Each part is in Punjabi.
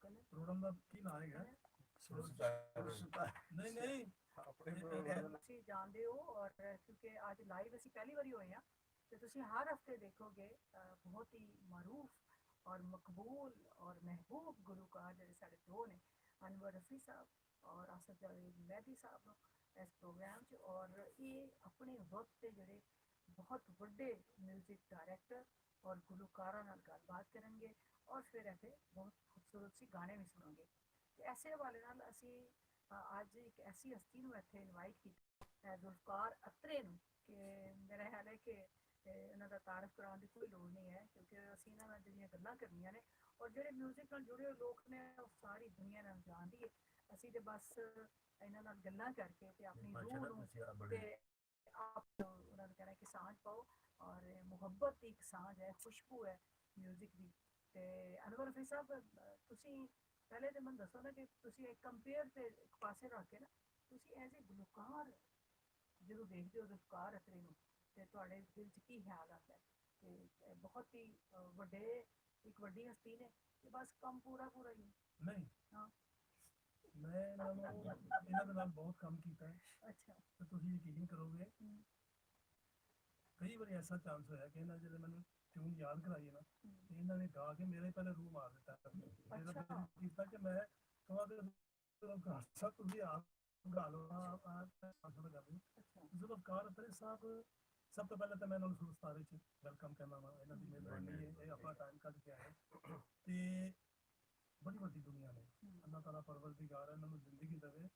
ਪ੍ਰੋਗਰਾਮ ਦਾ ਕੀ ਨਾਂ ਹੈਗਾ? ਨਹੀਂ ਨਹੀਂ ਆਪਣੇ ਤੁਸੀਂ ਜਾਣਦੇ ਹੋ ਔਰ ਕਿਉਂਕਿ ਅੱਜ ਲਾਈਵ ਅਸੀਂ ਪਹਿਲੀ ਵਾਰੀ ਹੋਏ ਹਾਂ ਤੇ ਤੁਸੀਂ ਹਰ ਹਫਤੇ ਦੇਖੋਗੇ ਬਹੁਤ ਹੀ ਮਾਰੂਫ ਔਰ ਮਕਬੂਲ ਔਰ ਮਹਿਬੂਬ ਗੁਲੂਕਾਰ ਜਿਹੜੇ ਸਾਡੇ ਦੋ ਨੇ ਅਨਵਰ ਰਫੀ ਸਾਹਿਬ ਔਰ ਆਸਫ ਜਾਵੇਦ ਮਹਿਦੀ ਸਾਹਿਬ ਇਸ ਪ੍ਰੋਗਰਾਮ 'ਚ ਔਰ ਇਹ ਆਪਣੇ ਵਕਤ ਦੇ ਜਿਹੜੇ ਬਹੁਤ ਵੱਡੇ ਮਿਊਜ਼ਿਕ ਡਾਇਰੈਕਟਰ ਔਰ ਗੁਲੂਕਾਰਾਂ ਨਾਲ ਗੱਲਬਾਤ ਕਰਨਗੇ ਔਰ ਫਿਰ ਇੱਥੇ ਬਹੁਤ ਖੂਬਸੂਰਤ ਸੀ ਗਾਣੇ ਵੀ ਸੁਣਾਂਗੇ ਤੇ ਐਸੇ ਹਵਾਲੇ ਨਾਲ ਅਸੀਂ ਅੱਜ ਇੱਕ ਐਸੀ ਹਸਤੀ ਨੂੰ ਇੱਥੇ ਇਨਵਾਈਟ ਕੀਤਾ ਜ਼ੁਲਫਕਾਰ ਅਤਰੇ ਨੂੰ ਕਿ ਮੇਰਾ ਖਿਆਲ ਹੈ ਕਿ ਇਹਨਾਂ ਦਾ ਤਾਰਫ ਕਰਾਉਣ ਦੀ ਕੋਈ ਲੋੜ ਨਹੀਂ ਹੈ ਕਿਉਂਕਿ ਅਸੀਂ ਇਹਨਾਂ ਨਾਲ ਜਿਹੜੀਆਂ ਗੱਲਾਂ ਕਰਨੀਆਂ ਨੇ ਔਰ ਜਿਹੜੇ ਮਿਊਜ਼ਿਕ ਨਾਲ ਜੁੜੇ ਹੋਏ ਲੋਕ ਨੇ ਉਹ ਸਾਰੀ ਦੁਨੀਆ ਨਾਲ ਜਾਣਦੀ ਹੈ ਅਸੀਂ ਤੇ ਬਸ ਇਹਨਾਂ ਨਾਲ ਗੱਲਾਂ ਕਰਕੇ ਤੇ ਆਪਣੀ ਰੂਹ ਨੂੰ ਤੇ ਆਪ ਉਹਨਾਂ ਨੂੰ ਕਹਿਣਾ ਕਿ ਸਾਂਝ ਪਾਓ ਔਰ ਮੁਹੱਬਤ ਦੀ ਇੱਕ ਸਾਂਝ ਹੈ ਖੁਸ਼ਬੂ ਹੈ ਮਿਊਜ਼ਿਕ ਦੀ ਤੇ ਅਨਵਰ ਰਫੀ ਸਾਹਿਬ ਤੁਸੀਂ ਪਹਿਲੇ ਤੇ ਮੈਨੂੰ ਦੱਸੋ ਨਾ ਕਿ ਤੁਸੀਂ ਇੱਕ ਕੰਪੇਅਰ ਤੇ ਇੱਕ ਪਾਸੇ ਰੱਖ ਕੇ ਨਾ ਤੁਸੀਂ ਐਜ਼ ਏ ਗੁਲੂਕਾਰ ਜਦੋਂ ਦੇਖਦੇ ਹੋ ਗੁਲੂਕਾਰ ਅਤਰੇ ਨੂੰ ਤੇ ਤੁਹਾਡੇ ਦਿਲ 'ਚ ਕੀ ਖਿਆਲ ਆਉਂਦਾ ਹੈ ਕਿ ਬਹੁਤ ਹੀ ਵੱਡੇ ਇੱਕ ਵੱਡੀ ਹਸਤੀ ਨੇ ਤੇ ਬਸ ਕੰਮ ਪੂਰਾ ਪੂਰਾ ਹੀ ਨਹੀਂ ਹਾਂ ਮੈਂ ਇਹਨਾਂ ਦੇ ਨਾਲ ਬਹੁਤ ਕੰਮ ਕੀਤਾ ਹੈ ਅੱਛਾ ਤੇ ਤੁਸੀਂ ਯਕੀਨ ਕਰੋਗੇ ਕਈ ਵਾਰੀ ਐਸਾ ਚਾਂਸ ਹੋਇਆ ਕਿ ਇਹਨਾਂ ਜਿਹੜੇ ਮੈਨੂੰ ਟਿਊਨ ਯਾਦ ਕਰਾਈ ਨਾ ਤੇ ਇਹਨਾਂ ਨੇ ਗਾ ਕੇ ਮੇਰੇ ਪਹਿਲੇ ਰੂਹ ਮਾਰ ਦਿੱਤਾ ਮੇਰਾ ਦਿਲ ਕੀਤਾ ਕਿ ਮੈਂ ਕਹਾਂ ਕਿ ਸਭ ਤੁਸੀਂ ਆਪ ਗਾ ਲਓ ਜ਼ੁਲਫਕਾਰ ਅਤਰੇ ਸਾਹਿਬ ਸਭ ਤੋਂ ਪਹਿਲਾਂ ਤਾਂ ਮੈਂ ਇਹਨਾਂ ਨੂੰ ਸੁਰਸਤਾਰੇ 'ਚ ਵੈਲਕਮ ਕਰਨਾ ਵਾ ਇਹਨਾਂ ਦੀ ਮਿਹਰਬਾਨੀ ਹੈ ਇਹ ਆਪਣਾ ਟਾਈਮ ਕੱਢ ਕੇ ਆਏ ਤੇ ਬੜੀ ਵੱਡੀ ਦੁਨੀਆ ਨੇ ਅੱਲਾਹ ਤਾਲਾ ਪਰਵਰਦਿਗਾਰ ਇਹਨਾਂ ਨੂੰ ਜ਼ਿੰਦਗੀ ਦੇਵੇ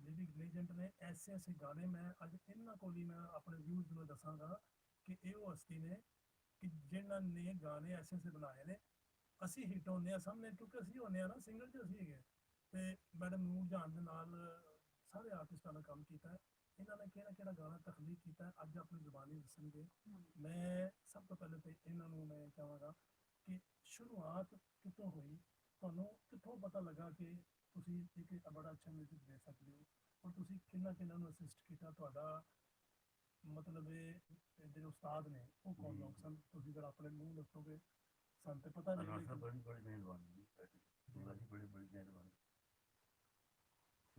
ਲਿਵਿੰਗ ਲੀਜੈਂਡ ਨੇ ਐਸੇ ਐਸੇ ਗਾਣੇ ਮੈਂ ਅੱਜ ਇਹਨਾਂ ਕੋਲ ਹੀ ਮੈਂ ਆਪਣੇ ਵਿਊਜ਼ ਨੂੰ ਦੱਸਾਂਗਾ ਕਿ ਇਹ ਉਹ ਹਸਤੀ ਨੇ ਕਿ ਜਿਨ੍ਹਾਂ ਨੇ ਗਾਣੇ ਐਸੇ ਐਸੇ ਬਣਾਏ ਨੇ ਅਸੀਂ ਹਿੱਟ ਹੁੰਦੇ ਹਾਂ ਸਾਹਮਣੇ ਕਿਉਂਕਿ ਅਸੀਂ ਹੁੰਦੇ ਹਾਂ ਨਾ ਸਿੰਗਰ 'ਚ ਅਸੀਂ ਹੈਗੇ ਤੇ ਮੈਡਮ ਨੂਰ ਜਾਨ ਦੇ ਨਾਲ ਸਾਰੇ ਆਰਟਿਸਟਾਂ ਦਾ ਕੰਮ ਕੀਤਾ ਇਹਨਾਂ ਨੇ ਕਿਹੜਾ ਕਿਹੜਾ ਗਾਣਾ ਤਖਲੀਕ ਕੀਤਾ ਅੱਜ ਆਪਣੀ ਜ਼ੁਬਾਨੀ ਦੱਸਣਗੇ ਮੈਂ ਸਭ ਤੋਂ ਪਹਿਲੇ ਤੇ ਇਹਨਾਂ ਨੂੰ ਮੈਂ ਚਾਹਾਂਗਾ ਕਿ ਸ਼ੁਰੂਆਤ ਕਿੱਥੋਂ ਹੋਈ ਤੁਹਾਨੂੰ ਕਿੱਥੋਂ ਪਤਾ ਲੱਗਾ ਕਿ ਤੁਸੀਂ ਇੱਕ ਬੜਾ ਅੱਛਾ ਮਿਊਜ਼ਿਕ ਦੇ ਸਕਦੇ ਹੋ ਔਰ ਤੁਸੀਂ ਕਿੰਨਾ ਕਿੰਨਾ ਨੂੰ ਅਸਿਸਟ ਕੀਤਾ ਤੁਹਾਡਾ ਮਤਲਬ ਇਹ ਜਿਹੜੇ ਉਸਤਾਦ ਨੇ ਉਹ ਕੌਣ ਲੋਕ ਸਨ ਤੁਸੀਂ ਅਗਰ ਆਪਣੇ ਮੂੰਹ ਦੱਸੋਗੇ ਸਾਨੂੰ ਤੇ ਪਤਾ ਨਹੀਂ ਬੜੀ ਬੜੀ ਮਿਹਰਬਾਨੀ ਬੜੀ ਬੜੀ ਮਿਹਰਬਾਨੀ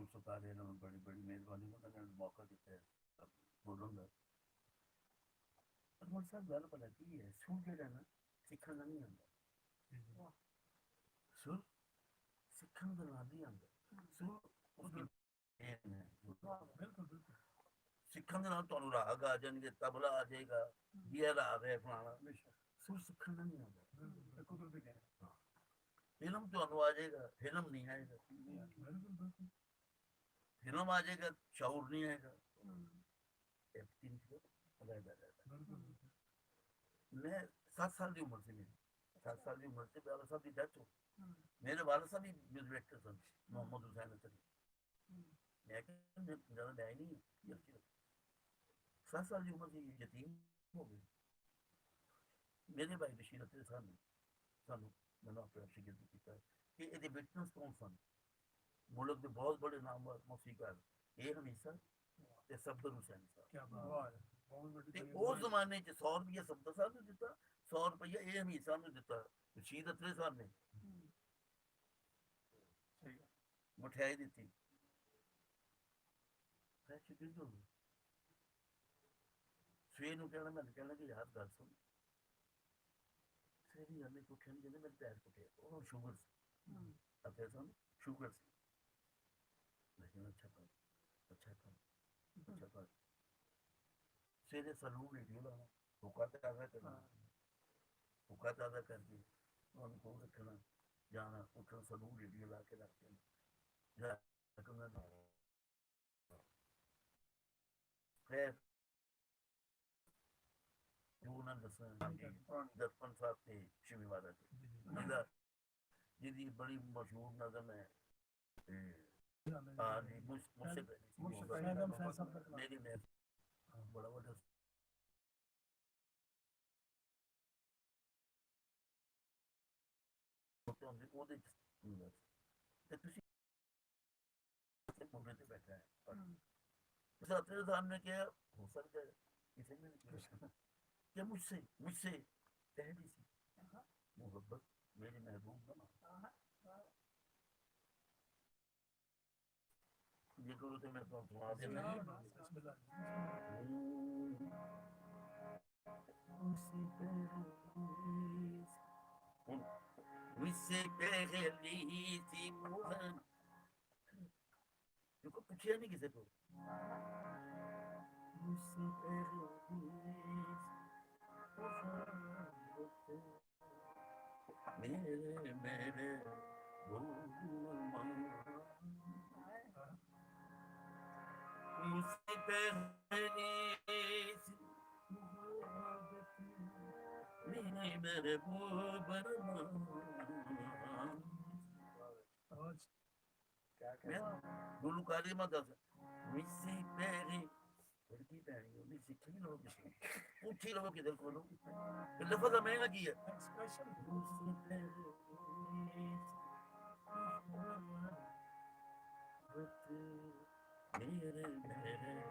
ਸਰਕਾਰ ਇਹਨਾਂ ਨੂੰ ਬੜੀ ਬੜੀ ਮਿਹਰਬਾਨੀ ਉਹਨਾਂ ਨੇ ਮੌਕਾ ਦਿੱਤਾ ਬੋਲਣ ਦਾ ਪਰ ਸਾਹਿਬ ਗੱਲ ਪਤਾ ਕੀ ਹੈ ਸੁਰ ਜਿਹੜਾ ਨਾ ਸਿੱਖਣ ਦਾ ਨਹੀਂ ਆਉਂਦਾ ਸੁਰ ਸਿੱਖਣ ਦਾ ਨਹੀਂ ਆਉਂਦਾ ਸੁਰ ਬਿਲਕੁਲ ਬਿਲਕੁਲ ਸਿੱਖਣ ਦੇ ਨਾਲ ਤੁਹਾਨੂੰ ਰਾਗ ਆ ਜਾਣਗੇ ਤਬਲਾ ਆ ਜਾਏਗਾ ਇਹ ਰਾਗ ਹੈ ਫਲਾਣਾ ਸੁਰ ਸਿੱਖਣ ਦਾ ਨਹੀਂ ਆਉਂਦਾ ਫਿਲਮ ਤੁਹਾਨੂੰ ਆ ਜਾਏਗਾ ਫਿਲਮ ਨਹੀਂ ਆਏਗਾ ਫਿਲਮ ਆ ਜਾਏਗਾ ਸ਼ੌਰ ਨਹੀਂ ਆਏਗਾ मैं 7 साल की उम्र से मेरी 7 साल की उम्र से वाला साहब की डेथ हो मेरे वाला साहब भी म्यूजिक डायरेक्टर सन मोहम्मद हुसैन अतरी मैं ज़्यादा मैं ही नहीं 7 साल की उम्र से यतीम हो गए मेरे भाई बशीर अतरी साहब ने सानू मैंने अपना शिगिर्द किया कि ये विटनेस कौन सन मुल्क के बहुत बड़े नामवर मौसीकार ये हमेशा ते सफदर हुसैन साहब ਤੇ ਉਸ ਜ਼ਮਾਨੇ 'ਚ 100 ਰੁਪਇਆ ਸਫਦਰ ਸਾਹਿਬ ਨੂੰ ਦਿੱਤਾ 100 ਰੁਪਇਆ ਇਹ ਹਮੀਦ ਸਾਹਿਬ ਨੂੰ ਦਿੱਤਾ ਬਸ਼ੀਰ ਅਤਰੇ ਸਾਹਿਬ ਨੇ ਮਠਿਆਈ ਦਿੱਤੀ ਸਵੇਰ ਨੂੰ ਕਹਿਣਾ ਮੈਂ ਕਹਿਣਾ ਕਿ ਯਾਰ ਗੱਲ ਸੁਣ ਸਵੇਰੇ ਜਾਂਦੇ ਪੁੱਠੇ ਨਹੀਂ ਜਾਂਦੇ ਮੇਰੇ ਪੈਰ ਪੁੱਠੇ ਉਹ ਸ਼ੂਗਰ ਸੀ ਅਤੇ ਸਾਨੂੰ ਸ਼ੂਗਰ ਸੀ ਲੇਕਿਨ ਅੱਛਾ ਕਰ ਸਵੇਰੇ ਸਲੂਨ ਰੇਡੀਓ ਲਾਉਣਾ ਹੁੱਕਾ ਤਾਜ਼ਾ ਕਰਨਾ ਹੁੱਕਾ ਤਾਜ਼ਾ ਕਰਕੇ ਉਹਨੂੰ ਕੋਲ ਰੱਖਣਾ ਜਾਣਾ ਉੱਠਣਾ ਸਲੂਨ ਰੇਡੀਓ ਲਾ ਕੇ ਰੱਖ ਦੇਣਾ ਫਿਰ ਉਹਨਾਂ ਨੇ ਦੱਸਣਾ ਦਰਪਣ ਸਾਹਿਬ ਤੇ ਸ਼ਿਵੀ ਮਹਾਰਾਜ ਜੀ ਜਿਹਦੀ ਬੜੀ ਮਸ਼ਹੂਰ ਨਜ਼ਮ ਹੈ हाँ जी मुझसे मेरी बड़ा बड़ा ਉਹਦੇ ਤੇ ਤੁਸੀਂ ਮੁੰਡੇ ਤੇ ਬੈਠਾ ਹੈ साथी साहब ने किया हो सकता है किसी ने कि मुझसे पहली सी मोहब्बत मेरी महबूब बना ਜੇ ਕਰੋ ਤੇ ਮੈਂ ਤੁਹਾਨੂੰ ਸੁਣਾ ਦੇਣਾ ਬਿਸਮਿल्लाह Visse perlisi muhan देखो पूछिया नहीं किसी को Visse perlisi मेरे मेरे मुझसे perlisi मेरे गुलकारी मत मिस्सी पेरी लड़की पैनी होगी सीखी लो पूछी लो किधर को लो लफ्ज़ मैं लगी है मेरे मेरे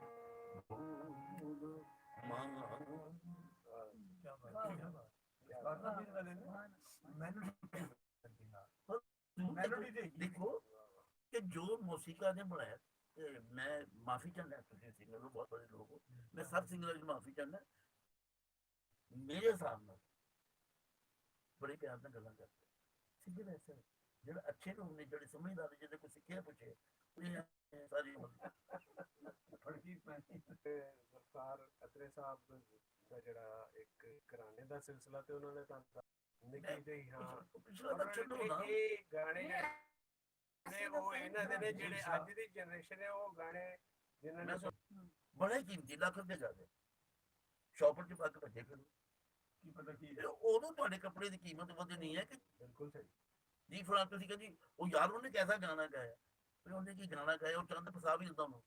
देखो कि जो मौसीका ने बनाया मैं माफी चाहना सिंगर बहुत बड़े लोग हो मैं सब सिंगर की माफी चाहना मेरे हिसाब में बड़े प्यार ਨਾਲ ਗੱਲਾਂ ਕਰਦੇ ਸਿੱਧੇ ਵੈਸੇ ਜਿਹੜੇ ਅੱਛੇ ਲੋਕ ਨੇ ਜਿਹੜੇ ਸਮਝਦਾਰ ਜਿਹਦੇ ਕੋਈ ਸਿੱਖਿਆ ਪੁੱਛੇ ਉਹ ਸਾਰੀ ਉਮਰ ਫੜਕੀ ਪੈਣੀ ਤੇ ਸਰਦਾਰ ਅਤਰੇ ਸਾਹਿਬ ਦਾ ਜਿਹੜਾ ਇੱਕ ਘਰਾਣੇ ਦਾ ਸਿਲਸਿਲਾ ਤੇ ਉਹਨਾਂ ਨੇ ਤਾਂ ਨਿੱਕੀ ਜਿਹੀ ਹਾਂ ਪਿਛਲਾ ਤਾਂ ਛੱਡੋ ਨਾ ਇਹ ਗਾਣੇ ਨੇ ਉਹ ਇਹਨਾਂ ਦੇ ਨੇ ਜਿਹੜੇ ਅੱਜ ਦੀ ਜਨਰੇਸ਼ਨ ਹੈ ਉਹ ਗਾਣੇ ਜਿਨ੍ਹਾਂ ਨੇ ਬੜੇ ਕੀਮਤੀ ਲੱਖ ਰੁਪਏ ਜਾਂਦੇ ਸ਼ਾਪਰ ਚ ਪੱਕ ਭੱਜੇ ਫਿਰ ਕੀ ਪਤਾ ਕੀ ਉਦੋਂ ਤੁਹਾਡੇ ਕੱਪੜੇ ਦੀ ਕੀਮਤ ਵਧਣੀ ਹੈ ਕਿ ਬਿਲਕੁਲ ਸਹੀ ਜੀ ਫਲਾਂ ਤੁਸੀਂ ਕਹਿੰਦੀ ਉਹ ਯਾਰ ਉਹਨੇ ਕੈਸਾ ਗਾਣਾ ਗਾਇਆ ਫਿਰ ਉਹਨੇ ਕੀ ਗਾਣਾ ਗਾਇਆ ਉਹ ਚੰਦ ਫਸਾ ਵੀ ਦਿੰਦਾ ਉਹਨੂੰ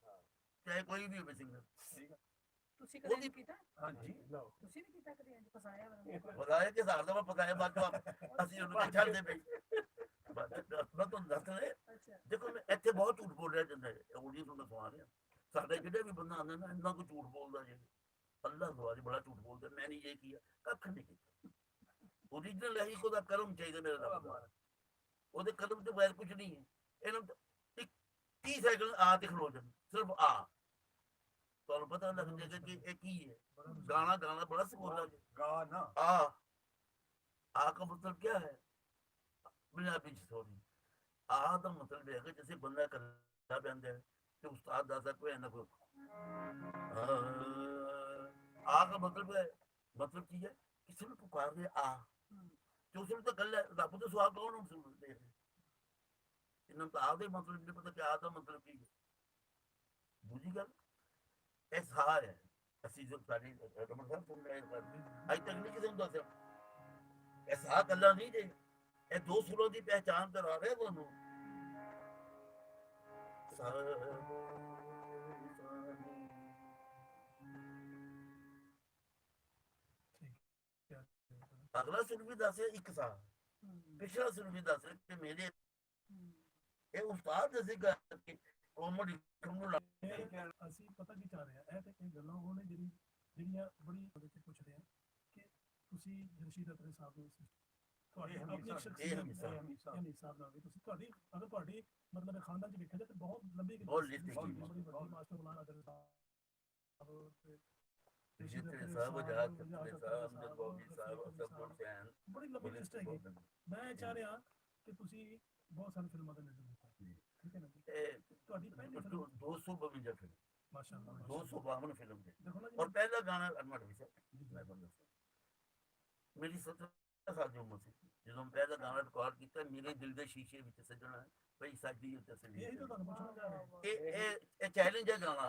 ਚਾਹੇ ਕੋਈ ਵੀ ਹੋਵੇ ਸਿੰਗਰ ਤੁਸੀਂ ਕਦੇ ਨਹੀਂ ਕੀਤਾ ਹਾਂਜੀ ਲਓ ਤੁਸੀਂ ਨਹੀਂ ਕੀਤਾ ਕਦੇ ਇੰਜ ਫਸਾਇਆ ਮੈਨੂੰ ਬਤਾਇਆ ਕਿ ਹਜ਼ਾਰ ਦਾ ਪਕਾਇਆ ਬਾਅਦ ਚੋਂ ਅਸੀਂ ਉਹਨੂੰ ਛੱਡਦੇ ਪਏ ਮੈਂ ਤੁਹਾਨੂੰ ਦੱਸ ਰਿਹਾ ਅੱਛਾ ਦੇਖੋ ਮੈਂ ਇੱਥੇ ਬਹੁਤ ਝੂਠ ਬੋਲ ਰਿਹਾ ਜਾਂਦਾ ਹੈ ਆਡੀਅנס ਨੂੰ ਸੁਣਾ ਰਿਹਾ ਸਾਡੇ ਜਿਹੜੇ ਵੀ ਬੰਦਾ ਆਉਂਦਾ ਨਾ ਇੰਨਾ ਕੋਈ ਝੂਠ ਬੋਲਦਾ ਜੇ ਅੱਲਾਹ ਦੁਆਰੀ ਬੜਾ ਝੂਠ ਬੋਲਦਾ ਮੈਂ ਨਹੀਂ ਇਹ ਕੀਤਾ ਕੱਖ ਨਹੀਂ ਕੀਤਾ ਓਰੀਜਨਲ ਹੈ ਉਹਦਾ ਕਰਮ ਚਾਹੀਦਾ ਮੇਰੇ ਰੱਬ ਦਾ ਉਹਦੇ ਕਦਮ ਤੋਂ ਬਗੈਰ ਕੁਝ ਨਹੀਂ ਹੈ ਇਹਨਾਂ 30 ਸੈਕਿੰਡ ਆ ਤੇ ਖਲੋ ਜਾਣ ਸਿਰਫ ਆ ਤੁਹਾਨੂੰ ਪਤਾ ਲੱਗ ਜਾਏਗਾ ਕਿ ਇਹ ਕੀ ਹੈ ਗਾਣਾ ਗਾਣਾ ਬੜਾ ਸਕੂਨ ਲੱਗ ਗਾਣਾ आ का मतलब क्या है पंजाबी सॉरी आ का मतलब है कि जैसे बंदा करता बंदा है तो उस्ताद दादा कोई है ना कोई आ का मतलब है मतलब की है किसी ने पुकार दे आ तो उसने तो कल रब तो सुहा कौन हम सुन दे इन्होंने तो आ दे मतलब नहीं पता क्या आ का मतलब की है बुझी गल ऐसा है ਅਸੀਂ ਜੋ ਸਾਡੀ ਰਮਨ ਸਾਹਿਬ ਸੁਣ ਰਹੇ ਅੱਜ ਤੱਕ ਨਹੀਂ ਕਿਸੇ ਨੂੰ ਦੱਸਿਆ ਐਸਾ ਗੱਲਾਂ ਨਹੀਂ ਜੇ ਇਹ ਦੋ ਸੁਰਾਂ ਦੀ ਪਹਿਚਾਨ ਕਰਾ ਰਿਹਾ ਤੁਹਾਨੂੰ ਅਗਲਾ ਸੁਰ ਵੀ ਦੱਸਿਆ ਇੱਕ ਸਾਲ ਪਿਛਲਾ ਸੁਰ ਵੀ ਦੱਸ ਰਿਹਾ ਕਿ ਮੇਰੇ ਇਹ ਉਸਤਾਦ ਅਸੀਂ ਕਰਕੇ ਕੋਮੜੀ ਨੂੰ ਅਸੀਂ ਪਤਾ ਕੀ ਚਾਹ ਰਹੇ ਆ ਇਹ ਤੇ ਇਹ ਗੱਲਾਂ ਉਹ ਨੇ ਜਿਹੜੀਆਂ ਬੜੀ ਵਿੱਚ ਪੁੱਛਦੇ ਆ ਕਿ ਤੁਸੀਂ ਰਸ਼ੀਦ ਅਤਰੇ ਸਾਹਿਬ ਨੂੰ ਤੁਹਾਡੀ ਆਪਣੀ ਸ਼ਖਸੀਅਤ ਹਿਸਾਬ ਨਾਲ ਤੁਸੀਂ ਤੁਹਾਡੀ ਅਗਰ ਤੁਹਾਡੀ ਮਤਲਬ ਖਾਨਦਾਨ ਚ ਵੇਖਿਆ ਜਾਏ ਤਾਂ ਬਹੁਤ ਲੰਬੀ ਮਾਸਟਰ ਗੁਲਾਮ ਅਤਰੇ ਸਾਹਿਬ ਸਾਹਿਬ ਆਜ਼ਾਦ ਸਾਹਿਬ ਜਗੋਗੀ ਸਾਹਿਬ ਸਭ ਲੋਕ ਸਨ ਬੜੀ ਲੰਬੀ ਲਿਸਟ ਹੈਗੀ ਮੈਂ ਚਾਹ ਰਿਹਾ ਕਿ ਤੁਸੀਂ ਬਹੁਤ ਸਾਰੀ ਫਿਲਮਾਂ ਦੇ ਨਿਰਦੇਸ਼ਕ ਠੀਕ ਹੈ ਨਾ ਤੁਹਾਡੀ ਪਹਿਲੀ ਫਿਲਮ 252 ਫਿਲਮ ਮਾਸ਼ਾਅੱਲਾ 252 ਫਿਲਮ ਦੇ ਦੇਖੋ ਨਾ और पहला गाना अनमट भी मैं बंदा मेरी 17 साल की उम्र थी ਜਦੋਂ ਪਹਿਲਾ ਗਾਣਾ ਰਿਕਾਰਡ ਕੀਤਾ ਮੇਰੇ ਦਿਲ ਦੇ ਸ਼ੀਸ਼ੇ ਵਿੱਚ ਸਜਣਾ ਭਈ ਸਾਡੀ ਉੱਤੇ ਸਜਣੀ ਇਹ ਤਾਂ ਤੁਹਾਨੂੰ ਪੁੱਛਣਾ ਚਾਹ ਰਿਹਾ ਇਹ ਚੈਲੰਜ ਹੈ ਗਾਣਾ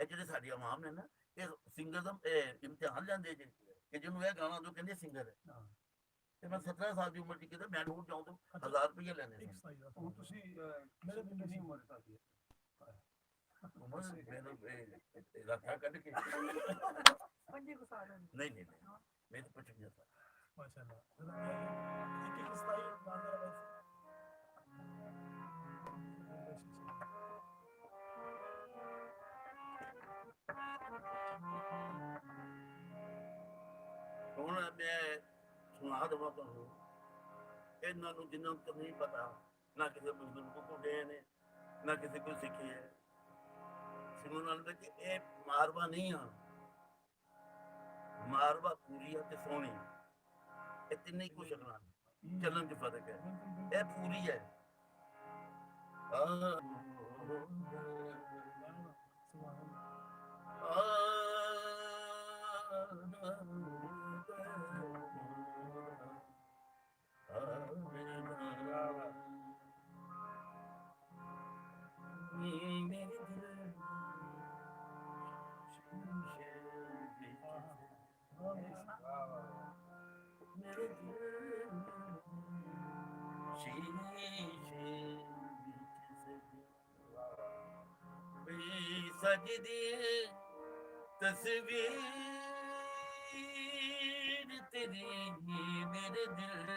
ਇਹ ਜਿਹੜੇ ਸਾਡੀ ਆਵਾਮ ਨੇ ਨਾ ਇਹ ਸਿੰਗਰ ਦਾ ਇਮਤਿਹਾਨ ਲੈਂਦੇ ਜੇ ਕਿ ਜਿਹਨੂੰ ਇਹ ਗਾਣਾ ਦੋ ਕਹਿੰਦੇ ਸਿੰਗਰ ਹੈ ਤੇ ਮੈਂ 17 ਸਾਲ ਦੀ ਉਮਰ ਚ ਕਿਤੇ ਮੈਂ ਹੋਰ ਜਾਉਂ ਤਾਂ 1000 ਰੁਪਏ ਲੈਣੇ ਸੀ ਹੁਣ ਤੁਸੀਂ ਮੇਰੇ ਦਿਲ ਦੀ ਉਮਰ ਤੁਹਾਡੀ ਉਮਰ ਮੈਨੂੰ ਰੱਖਾ ਕੱਢ ਕੇ ਪੰਜੇ ਕੋ ਸਾਲ ਹੋਣੇ ਨਹੀਂ ਨਹੀਂ ਮੈਂ ਤਾਂ 55 ਸਾਲ ਮਾਸ਼ਾਅੱਲਾ ਇੱਕ ਇੱਕ ਸਟਾਈਲ ਗਾਣਾ ਬਸ ਹੁਣ ਮੈਂ ਸੁਣਾ ਦਵਾਂ ਤੁਹਾਨੂੰ ਇਹਨਾਂ ਨੂੰ ਜਿੰਨਾਂ ਨੂੰ ਨਹੀਂ ਪਤਾ ਨਾ ਕਿਸੇ ਬਜ਼ੁਰਗ ਤੋਂ ਗਏ ਨੇ ਨਾ ਕਿਸੇ ਕੋਲ ਸਿੱਖੀ ਹੈ ਸੁਣਨ ਵਾਲੇ ਵਿੱਚ ਇਹ ਮਾਰਵਾ ਨਹੀਂ ਆ, ਮਾਰਵਾ ਪੂਰੀ ਆ ਤੇ ਸੋਹਣੀ, ਇਹ ਤਿੰਨੇ ਇੱਕੋ ਸ਼ਕਲਾਂ ਨੇ, ਚੱਲਣ 'ਚ ਫਰਕ ਹੈ, ਇਹ ਪੂਰੀ ਹੈ। सजदी तस्वीर तेरी मेरे दिल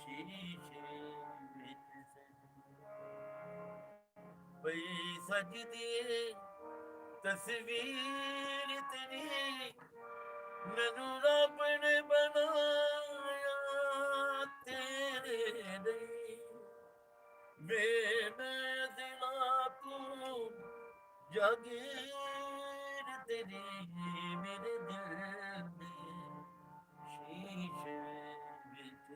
शीशे विच बई सजदी तस्वीर तेरी मैनू रब ने बनाया तेरे लिए वे दिला तू जागीर तेरी मेरे दिल में शीशे विच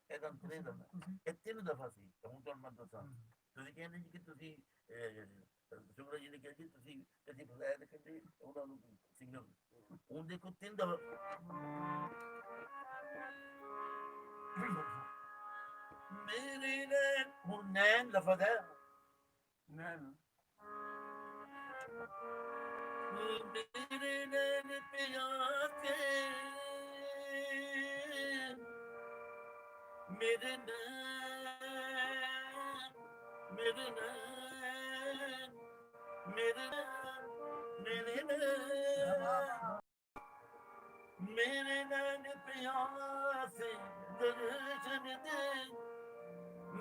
ਇਹ ਤਿੰਨ ਦਫਾ ਸੀ। ਹੁਣ ਤੁਹਾਨੂੰ ਮੈਂ ਦੱਸਾਂ, ਤੁਸੀਂ ਕਹਿੰਦੇ ਜੀ ਕਿ ਤੁਸੀਂ ਸ਼ੁਕਰ ਜੀ ਨੇ ਕਿਹਾ ਜੀ ਤੁਸੀਂ ਕਦੀ ਬੁਲਾਇਆ ਤੇ ਕਹਿੰਦੇ ਉਹਨਾਂ ਨੂੰ ਸਿੰਗਰ, ਹੁਣ ਦੇਖੋ ਤਿੰਨ ਦਫਾ मेरे नैन, वो नैन लफ्ज़ है, नैन मेरे नैन पे आके मेरे नैन मेरे नैन मेरे मेरे मेरे नैन पे आसे दर्शन दे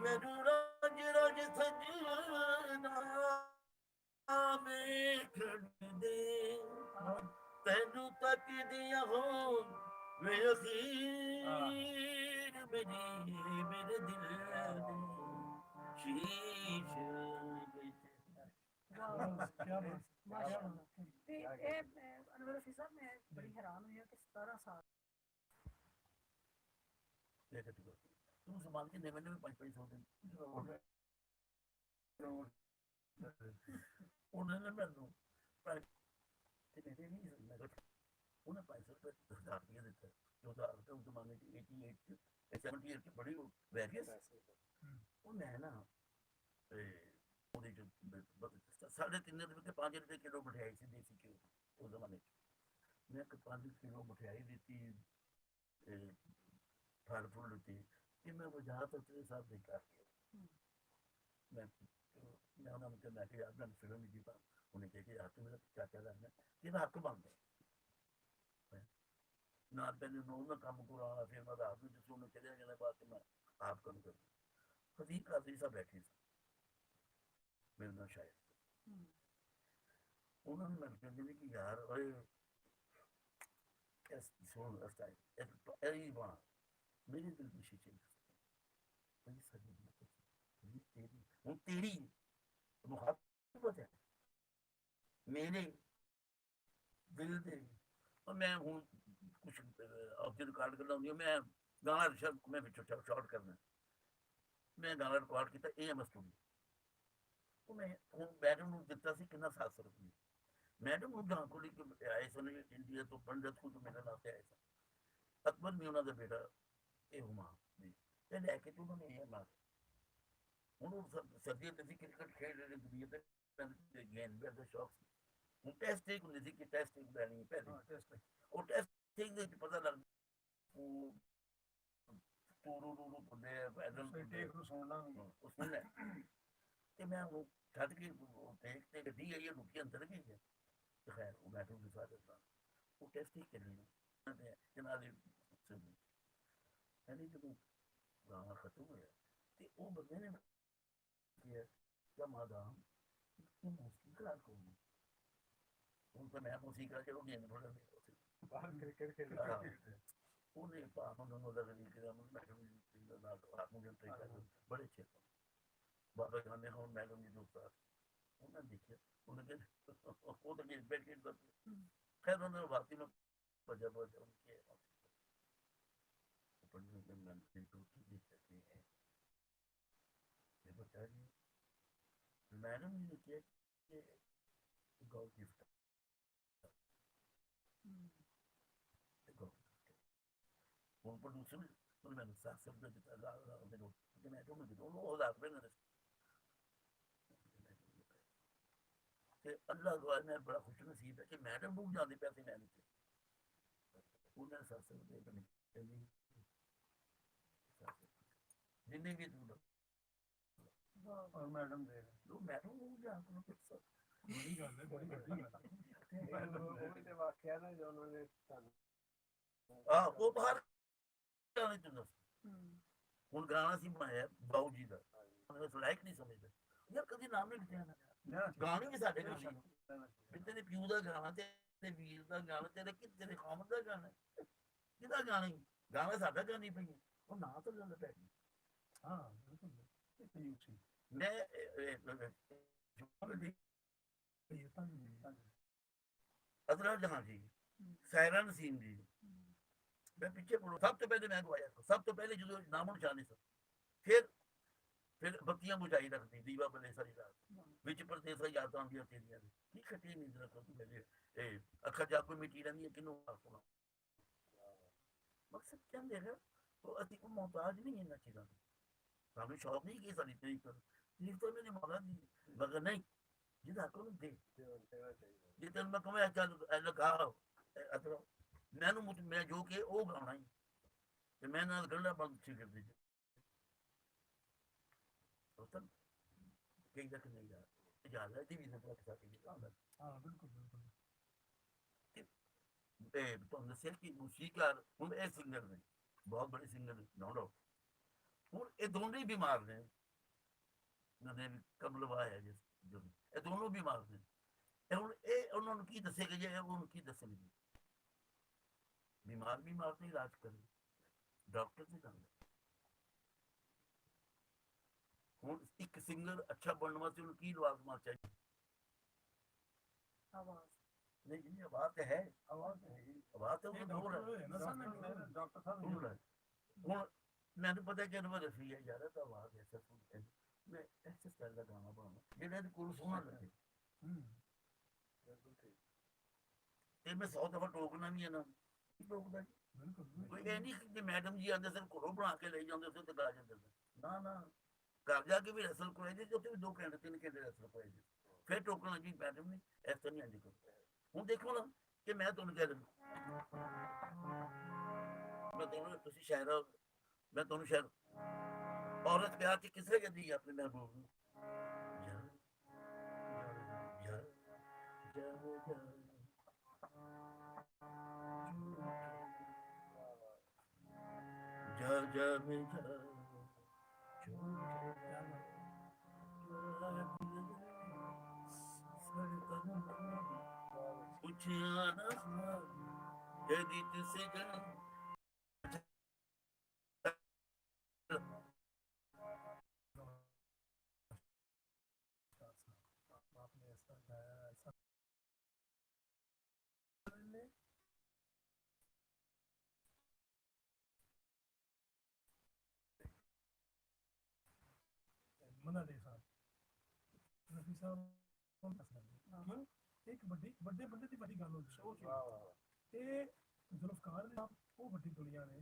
मैनू राज राज सजना वेखण दे तैनू तक दिया हो वे अखीर मेरी मेरे दिल दे शीश विच क्या बात माशाअल्लाह। ਤੇ ਇਹ ਅਨਵਰ ਰਫੀ ਸਾਹਿਬ, ਮੈਂ ਬੜੀ ਹੈਰਾਨ ਹੋਈ ਹਾਂ ਕਿ 17 ਸਾਲ देख तू संभाल के दे मैंने 5-5 दिन उन्होंने मैनू ते मेरे नहीं मैं उन्हें 500 रुपये 1000 रुपये दिता, जो 1000 रुपये उस जमाने की 88 78 बड़ी वैरियस वो मैं ना साढ़े 3 रुपये के 5 रुपये किलो मिठाई सी देसी घ्यो उस जमाने मैं 5 किलो मिठाई दी फल फूल दी कि मैं बाजार तो तेरे साथ देखा मैं उन्होंने मैं यार मैं फिल्म नहीं जीता उन्हें कह के यार तू मेरा चाचा रहना तेरा हक बनता ना तेन ना काम करा फिर मैं रात में जिस उन्हें चले जाने बाद मैं आप कम कर खदीब काजी साहब बैठे मेरे नाल शायद उन्होंने मैं कहते कि यार सुन स्टाइल बना मेरे दिल में शीशे तेरी मुहब्बत है मेरे दिल दे और मैं हूँ कुछ आपके रिकॉर्ड करना होंगी मैं गाना मैं शॉर्ट करना मैं गाना रिकॉर्ड किया AM स्टूडियो मैं मैडम को दिता सी कितना 700 रुपये मैडम को जहाँ को आए सन इंडिया तो पंडित को तो मेरे नाते आए सन अकबर भी उन्होंने बेटा ये हुमा ते लैके तो उन्होंने ये मार हूँ सर्दियों में क्रिकेट खेल रहे दुनिया के गेंद बैट का शौक हूँ टेस्ट एक होंगी थी कि टेस्ट एक लैनी पहले और टेस्ट एक पता लग टूरू टूरू बंदे पैदल सुनना कि मैं वो छत के देखते गड्डी आई है रुकी अंदर गई है तो खैर वो बैठो के साथ वो टेस्ट ही चली जनाब यानी जब गाना खत्म होया तो वो बंदे ने किया क्या मादाम तुम मौसीक़ार कौन हो उनको मैं मौसीक़ार चलो गेंद थोड़ा बाहर क्रिकेट खेल उन्हें पापा दोनों लग रही कि हम बैठो मुझे बड़े अच्छे ਬਾਬਾ ਗਾਨੇ ਹੁਣ ਮੈਡਮ ਜੀ ਦੋਸਤ ਉਹਨਾਂ ਨੇ ਦੇਖਿਆ ਉਹਨਾਂ ਕਹਿੰਦੇ ਉਹ ਤਾਂ ਮੇਰੇ ਬੈਠ ਕੇ ਖੈਰ ਉਹਨਾਂ ਨੇ ਵਾਕਈ में वजह वजह उनके पढ़ने के मन से टूटी भी सकती है ये बता दी मैडम ने किया कि गॉड गिफ्ट उन पर दूसरे उन्होंने साथ सब में जितना ला उन्हें कि मैडम ने दोनों हो जाते हैं ना ਤੇ ਅੱਲਾਹ ਦੁਆ ਮੈਂ ਬੜਾ ਖੁਸ਼ ਨਸੀਬ ਹੈ ਕਿ ਮੈਡਮ ਨੂੰ ਜਾਂਦੇ ਪੈਸੇ ਮੈਂ ਦਿੱਤੇ ਉਹਨਾਂ ਸਾਸੇ ਦੇ ਬਣੇ ਜਿੰਨੇ ਵੀ ਤੂੰ ਔਰ ਮੈਡਮ ਦੇ ਉਹ ਮੈਡਮ ਨੂੰ ਜਾਂ ਤੂੰ ਪੈਸਾ ਬੜੀ ਗੱਲ ਹੈ, ਬੜੀ ਵੱਡੀ ਗੱਲ ਹੈ। ਉਹ ਵੀ ਤੇ ਵਾਕਿਆ ਨਾ ਜੋ ਉਹਨਾਂ ਨੇ ਤੁਹਾਨੂੰ ਆ ਉਹ ਬਾਹਰ ਨਹੀਂ ਤੂੰ ਦੱਸ ਹੁਣ ਗਾਣਾ ਸੀ ਬਣਾਇਆ ਬਾਊ ਜੀ ਦਾ ਉਹਨੇ ਲਾਇਕ ਨਹੀਂ ਸਮਝਦਾ ਯਾਰ ਕਦੀ ਨਾਮ ਨਹੀਂ ਲਿਖਿਆ ਨਾ ਗਾਣੇ ਵੀ ਸਾਡੇ ਕੋਲ ਤੇਰੇ ਪਿਓ ਦਾ ਗਾਣਾ ਤੇ ਵੀਰ ਦਾ ਗਾਣਾ ਤੇਰੇ ਤੇਰੇ ਖਾਮਦ ਦਾ ਗਾਣਾ ਕਿਹਦਾ ਗਾਣਾ ਗਾਣਾ ਸਾਡਾ ਗਾਣੀ ਪਈ ਉਹ ਨਾ ਤਾਂ ਗੱਲ ਪੈ ਗਈ ਹਾਂ ਬਿਲਕੁਲ ਮੈਂ ਇਹ ਤਾਂ ਅਦਰਾ ਜਹਾਂ ਜੀ ਸਾਇਰਾ ਨਸੀਮ ਜੀ ਮੈਂ ਪਿੱਛੇ ਪੜੋ ਸਭ ਤੋਂ ਪਹਿਲੇ ਮੈਂ ਗਵਾਇਆ ਸਭ ਤੋਂ ਪਹਿਲੇ ਜਦੋਂ ਨਾਮ ਨਿਸ਼ਾਨੇ ਸੀ ਫਿਰ ਬੱਤੀਆਂ ਬੁਝਾਈ ਰੱਖਦੀ ਦੀਵਾ ਬਲੇ ਸਾਰੀ ਰਾਤ ਵਿੱਚ ਪਰਦੇਸਾਂ ਯਾਦਾਂ ਆਉਂਦੀਆਂ ਤੇਰੀਆਂ ਕੀ ਖੱਟੀ ਨੀਂਦ ਰੱਖੋ ਤੂੰ ਮੇਰੇ ਇਹ ਅੱਖਾਂ ਜਾਗੋ ਮਿੱਟੀ ਰਹਿੰਦੀ ਹੈ ਕਿਨੂੰ ਸੁਣਾ ਮਕਸਦ ਕਹਿੰਦੇ ਹੈ ਉਹ ਅਸੀਂ ਕੋ ਮੁਹਤਾਜ ਨਹੀਂ ਇਹਨਾਂ ਚੀਜ਼ਾਂ ਦੇ ਸਾਨੂੰ ਸ਼ੌਕ ਨਹੀਂ ਕਿ ਸਾਡੀ ਤਰੀਕ ਤਾਂ ਮੇਰੇ ਮੌਲਾ ਦੀ ਮਗਰ ਨਹੀਂ ਜਿਹਦਾ ਕੋਲ ਦੇ ਜੇ ਤੈਨੂੰ ਮੈਂ ਕਹਾਂ ਚੱਲ ਲਗਾ ਅਤਰਾ ਮੈਨੂੰ ਮੈਂ ਜੋ ਕਿ ਉਹ ਗਾਉਣਾ ਹੀ ਤੇ ਮੈਂ ਨਾਲ ਗੱਲਾਂ ਬੰਦ ਸੀ ਕਰਦੀ ਤਾਂ ਕਈ ਤੱਕ ਨਹੀਂ ਜਾ ਇਜਾਜ਼ਤ ਦੀ ਵੀ ਨਾ ਰੱਖ ਸਕਦੀ ਹਾਂ ਬਿਲਕੁਲ ਬਿਲਕੁਲ ਤੇ ਤੁਹਾਨੂੰ ਦੱਸਿਆ ਕਿ ਮੂਸੀਕਾਰ ਹੁਣ ਇਹ ਸਿੰਗਰ ਨੇ ਬਹੁਤ ਬੜੇ ਸਿੰਗਰ ਨੇ ਨੋ ਡਾਊਟ ਹੁਣ ਇਹ ਦੋਨੇ ਹੀ ਬਿਮਾਰ ਨੇ ਜਿਹਨੇ ਕਬਲਵਾ ਹੈ ਜਿਸ ਜੋ ਇਹ ਦੋਨੋਂ ਬਿਮਾਰ ਨੇ ਇਹ ਹੁਣ ਇਹ ਉਹਨਾਂ ਨੂੰ ਕੀ ਦੱਸੇਗਾ ਜੇ ਉਹਨੂੰ ਕੀ ਦੱਸਣਗੇ ਬਿਮਾਰ ਤੇ ਇਲਾਜ ਕਰੇ ਡਾਕਟਰ ਦੀ ਗੱਲ ਹੁਣ ਇੱਕ ਸਿੰਗਰ ਅੱਛਾ ਬਣਨ ਵਾਸਤੇ ਉਹਨੂੰ ਕੀ ਲਵਾਜ਼ਮਾਂ ਚਾਹੀਦੀ ਆਵਾਜ਼ नहीं जी आवाज तो है ਆਵਾਜ਼ आवाज तो दूर है ਡਾਕਟਰ ਸਾਹਿਬ दूर है ਹੁਣ ਮੈਨੂੰ ਪਤਾ ਕਿ ਅਨਵਰ ਰਫੀ ਹੈ ਯਾਰ ਤਾਂ ਆਵਾਜ਼ ਐਸਾ ਸੁਣਦੇ ਮੈਂ ਐਸੇ ਸਟਾਈਲ ਦਾ ਗਾਣਾ ਬਣਾਉਣਾ ਜਿਹੜਾ ਇਹਦੇ ਕੋਲ ਸੋਹਣਾ ਲੱਗੇ ਤੇ ਮੈਂ 100 ਦਫਾ ਟੋਕਣਾ ਵੀ ਇਹਨਾਂ ਟੋਕਦਾ ਕੋਈ ਇਹ ਨਹੀਂ ਕਿ ਮੈਡਮ ਜੀ ਆਂਦੇ ਸਰ ਘਰੋਂ ਬਣਾ ਕੇ ਲੈ ਜਾਂਦੇ ਸੀ ਤੇ ਗਾ ਜਾਂਦੇ ਨਾ ਨਾ ਘਰ ਜਾ ਕੇ ਵੀ ਰਸਲ ਕੋਏ ਜੀ ਉੱਥੇ ਵੀ 2 ਘੰਟੇ 3 ਘੰਟੇ ਰਸਲ ਕੋਏ ਜੀ ਫਿਰ ਟੋਕਣਾ ਜੀ ਮੈਡਮ ਨੇ ਐਸਾ ਨਹੀਂ ਆਂਦੀ ਕੋਈ ਹੁਣ ਦੇਖੋ ਨਾ ਕਿ ਮੈਂ ਤੁਹਾਨੂੰ ਕਹਿ ਦਿੰਦਾ ਮੈਂ ਤੁਹਾਨੂੰ ਤੁਸੀਂ ਸ਼ਾਇਰ ਹੋ ਮੈਂ ਤੁਹਾਨੂੰ ਸ਼ਾਇਰ ਔਰਤ ਪਿਆਰ ਚ ਕਿਸੇ ਕਹਿੰਦੀ ਆਪਣੇ ਮਹਿਬੂਬ ਨੂੰ ਜਾ ਜਾ ਮੈਂ ਜਾ ਪੁੱਛਿਆ ਨਾ ਜਦੀ ਤੁਸੀਂ ਜਾ आपने ऐसा गाया ऐसा मना दे साहब रफी साहब क्यों एक ਵੱਡੇ ਬੰਦੇ ਦੀ ਵੱਡੀ ਗੱਲ ਹੋ ਗਈ ਇਹ ਜ਼ੁਲਫਕਾਰ ਨੇ ਉਹ ਵੱਡੀ ਦੁਨੀਆ ਨੇ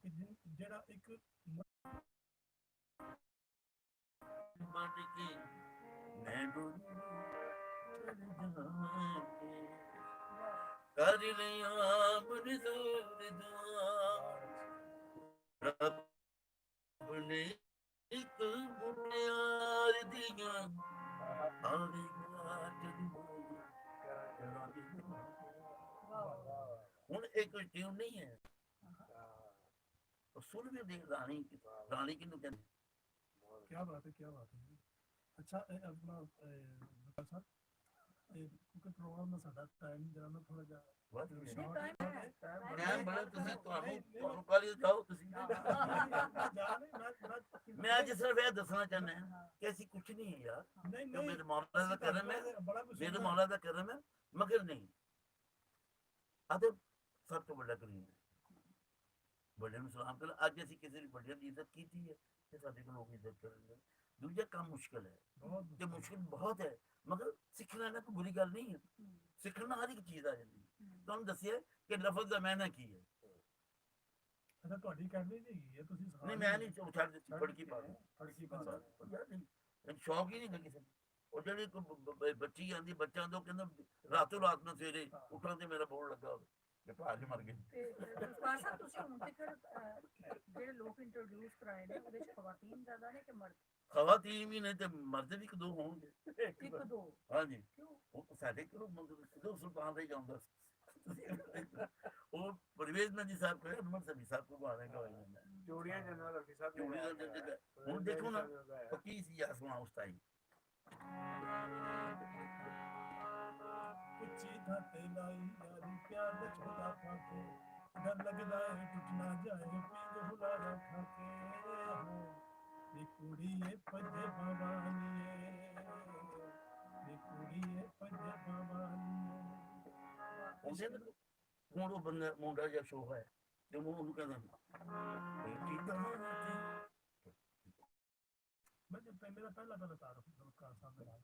ਕਿ ਜਿਹੜਾ ਇੱਕ ਮਨ ਕੀ ਮੈਂ ਡੋਲ ਕਰ ਲਿਆ ਮਨਜ਼ੂਰ ਦੁਆ ਰੱਬ ਨੇ ਇੱਕ ਮੁਨਿਆਰ ਦੀਆਂ ਆਵੇ ਹੁਣ ਇਹ ਕੋਈ ਟਿਊਨ ਨਹੀਂ ਹੈ ਸੁਣ ਵੀ ਦੇ ਰਾਣੀ ਕਿਹਨੂੰ ਕਹਿੰਦੇ क्या बात है अच्छा अपना बकल साहब क्योंकि प्रोग्राम में साडा टाइम जरा ना थोड़ा जा ਟਾਈਮ ਬੜਾ ਤੁਸੀਂ ਤੁਹਾਨੂੰ ਕਾਲੀ ਜਾਓ ਤੁਸੀਂ जा नहीं मैं ਮੈਂ ਅੱਜ ਸਿਰਫ ਇਹ ਦੱਸਣਾ ਚਾਹੁੰਦਾ ਹਾਂ ਹਾਂ, ਕਿ ਅਸੀਂ ਕੁਝ ਨਹੀਂ ਹੈ ਯਾਰ, ਨਹੀਂ ਜੋ ਨਹੀਂ ਮੇਰੇ ਮੌਲਾ ਦਾ ਕਰਮ ਹੈ, ਬੜਾ ਕੁਝ ਮੇਰੇ ਮੌਲਾ ਦਾ ਕਰਮ ਹੈ, ਮਗਰ ਨਹੀਂ ਆਦੇ ਸਭ ਤੋਂ ਵੱਡਾ ਕਰੀਮ ਹੈ। ਵੱਡੇ ਨੂੰ ਸਲਾਮ ਕਰ, ਅੱਜ ਅਸੀਂ ਕਿਸੇ ਵੀ ਵੱਡੇ ਦੀ ਇੱਜ਼ਤ ਕੀਤੀ ਹੈ ਤੇ ਸਾਡੇ ਕੋਲ ਲੋਕ ਇੱਜ਼ਤ ਕਰਨਗੇ। ਦੂਜਾ ਕੰਮ ਮੁਸ਼ਕਿਲ ਹੈ, ਬਹੁਤ ਤੇ ਮੁਸ਼ਕਿਲ ਬਹੁਤ ਹੈ, ਮਗਰ ਸਿੱਖਣਾ ਨਾ ਕੋਈ ਬੁਰੀ ਗੱਲ ਨਹੀਂ ਹੈ, ਹਮ, ਸਿੱਖਣਾ ਹਰ ਇੱਕ ਚੀਜ਼ ਆ ਜਾਂਦੀ ਹੈ। ਹਮ, ਤੁਹਾਨੂੰ ਦੱਸਿਆ ਕਿ ਲਫ਼ਜ਼ ਦਾ ਮਾਇਨਾ ਕੀ ਹੈ। ਅੱਛਾ ਤੁਹਾਡੀ ਅਕੈਡਮੀ ਚ ਹੈਗੀ ਹੈ, ਤੁਸੀਂ ਸਿਖਾ ਨਹੀਂ ਰਹੇ ਮੈਂ ਹੋ? ਨਹੀਂ ਛੱਡ ਦਿੱਤੀ, ਫੜਕੀ ਪਾ ਲਈ ਫੜਕੀ ਬਸ, ਪਾ ਉਹ ਯਾਰ ਨਹੀਂ, ਇਹ ਸ਼ੌਕ ਹੀ ਨਹੀਂ ਹੈ ਕਿਸੇ ਨੂੰ। ਉਹ ਜਿਹੜੀ ਕੋਈ ਬੱਚੀ ਆਂਦੀ, ਬੱਚਾ ਤੋਂ ਕਹਿੰਦਾ ਰਾਤੋਂ ਰਾਤ ਨੂੰ ਸਵੇਰੇ ਉੱਠਣ ਤੇ ਮੇਰਾ ਬੋਰਡ ਲੱਗਾ ਹੋਵੇ ਕਿ ਭਰਾ ਜੀ ਮਰ ਗਏ। ਤੇ ਗੁਰਕਾਰ ਸਾਹਿਬ ਤੁਸੀਂ ਹੁਣ ਤੱਕ ਜਿਹੜੇ ਲੋਕ ਇੰਟਰੋਡਿਊਸ ਕਰਾਏ ਨੇ ਉਹਦੇ ਚ ਖਵਾਤੀਨ ਜ਼ਿਆਦਾ ਨੇ ਕਿ ਮਰਦ? ਖਵਾਤੀਨ ਵੀ ਨੇ ਤੇ ਮਰਦ ਵੀ ਇੱਕ ਦੋ ਹੋਣਗੇ। ਇੱਕ ਦੋ? ਹਾਂਜੀ, ਕਿਉਂ? ਉਹ ਸਾਡੇ ਕੋਲ ਸਿੱਧੂ ਸੁਲਤਾਨ ਦਾ ਹੀ ਜਾਂਦਾ ਸੀ। ਉਹ ਪਰਵੇਜ਼ ਨਜੀ ਸਾਹਿਬ ਕੋਲ ਅਨਵਰ ਸਬੀ ਸਾਹਿਬ ਕੋਲ ਗਾਣੇ ਗਾਏ ਜਾਂਦੇ। ਚੂੜੀਆਂ ਜਨਰਲ ਰਫੀ ਸਾਹਿਬ ਨੇ ਚੂੜੀਆਂ ਜਨਰਲ ਹੁਣ ਦੇਖੋ ਨਾ ਪੱਕੀ ਸੀ ਯਾਰ ਸੁਣਾ ਉਸ ਟਾਈਮ। ਉੱਚੀ ਧਰਤੇ ਲਾਈ ਯਾਰੀ ਪਿਆਰ ਦਾ ਛੋਟਾ ਖਾਕੇ, ਡਰ ਲੱਗਦਾ ਹੈ ਟੁੱਟ ਨਾ ਜਾਏ ਪੀਂਗ ਹੁਲਾਰਾ ਖਾਕੇ। ਨੀ ਕੁੜੀਏ ਪੰਜੇ ਭਵਾਨੀਏ, ਨੀ ਕੁੜੀਏ ਪੰਜੇ ਭਵਾਨੀਏ। ਉਹਦੇ ਹੁਣ ਉਹ ਬੰਦਾ ਮੁੰਡਾ ਜਿਹਾ ਸ਼ੋਅ ਹੈ ਤੇ ਉਹਨੂੰ ਕਹਿੰਦਾ ਮੇਰਾ ਪਹਿਲਾ ਤਾਰਫ ਗੁਲਕਾਰ ਸਾਹਿਬ ਦੇ ਨਾਲ,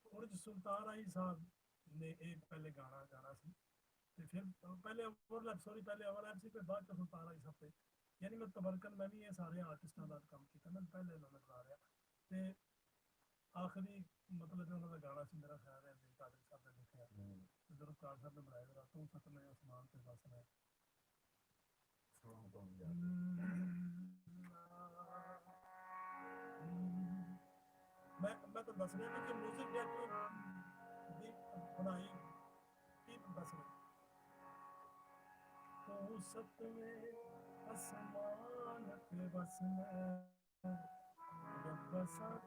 ਉਹਦੇ ਚ ਸੁਲਤਾਨ ਆਈ ਸਾਹਿਬ ਨੇ ਇਹ ਪਹਿਲੇ ਗਾਣਾ ਸੀ ਤੇ ਫਿਰ ਪਹਿਲੇ ਓਵਰਲੈਪ ਸੀ, ਫਿਰ ਬਾਅਦ ਚ ਸੁਲਤਾਨ ਆਈ ਸਾਹਿਬ ਤੇ, ਯਾਨੀ ਮੈਂ ਤਬਰਕਨ ਮੈਂ ਵੀ ਇਹ ਸਾਰੇ ਆਰਟਿਸਟਾਂ ਦਾ ਕੰਮ ਕੀਤਾ ਨਾ, ਪਹਿਲੇ ਉਹਨਾਂ ਨੇ ਗਾ ਰਿਹਾ ਤੇ ਆਖਰੀ ਮਤਲਬ ਉਹਨਾਂ ਦਾ ਗਾਣਾ ਸੀ, ਮੇਰਾ ਖਿਆਲ ਹੈ ਜੀ ਕਾਦਰ ਸਾਹਿਬ ਨੇ ਲਿਖਿਆ, ਜਦੋਂ ਕਾਰ ਸਾਹਿਬ ਨੇ ਬਣਾਇਆ ਜਰਾ ਤੂੰ ਸਤਨੇ ਅਸਮਾਨ ਤੇ ਵਸਣਾ। ਮੈਂ ਤਾਂ ਦੱਸ ਰਿਹਾ ਕਿ ਮਿਊਜ਼ਿਕ ਡਾਇਰੈਕਟਰ ਦੀ ਬਣਾਈ ਕੀ ਦੱਸ ਰਿਹਾ। ਤੂੰ ਸਤਵੇਂ ਅਸਮਾਨ ਤੇ ਵਸਣਾ ਰੱਬ ਸਾਥ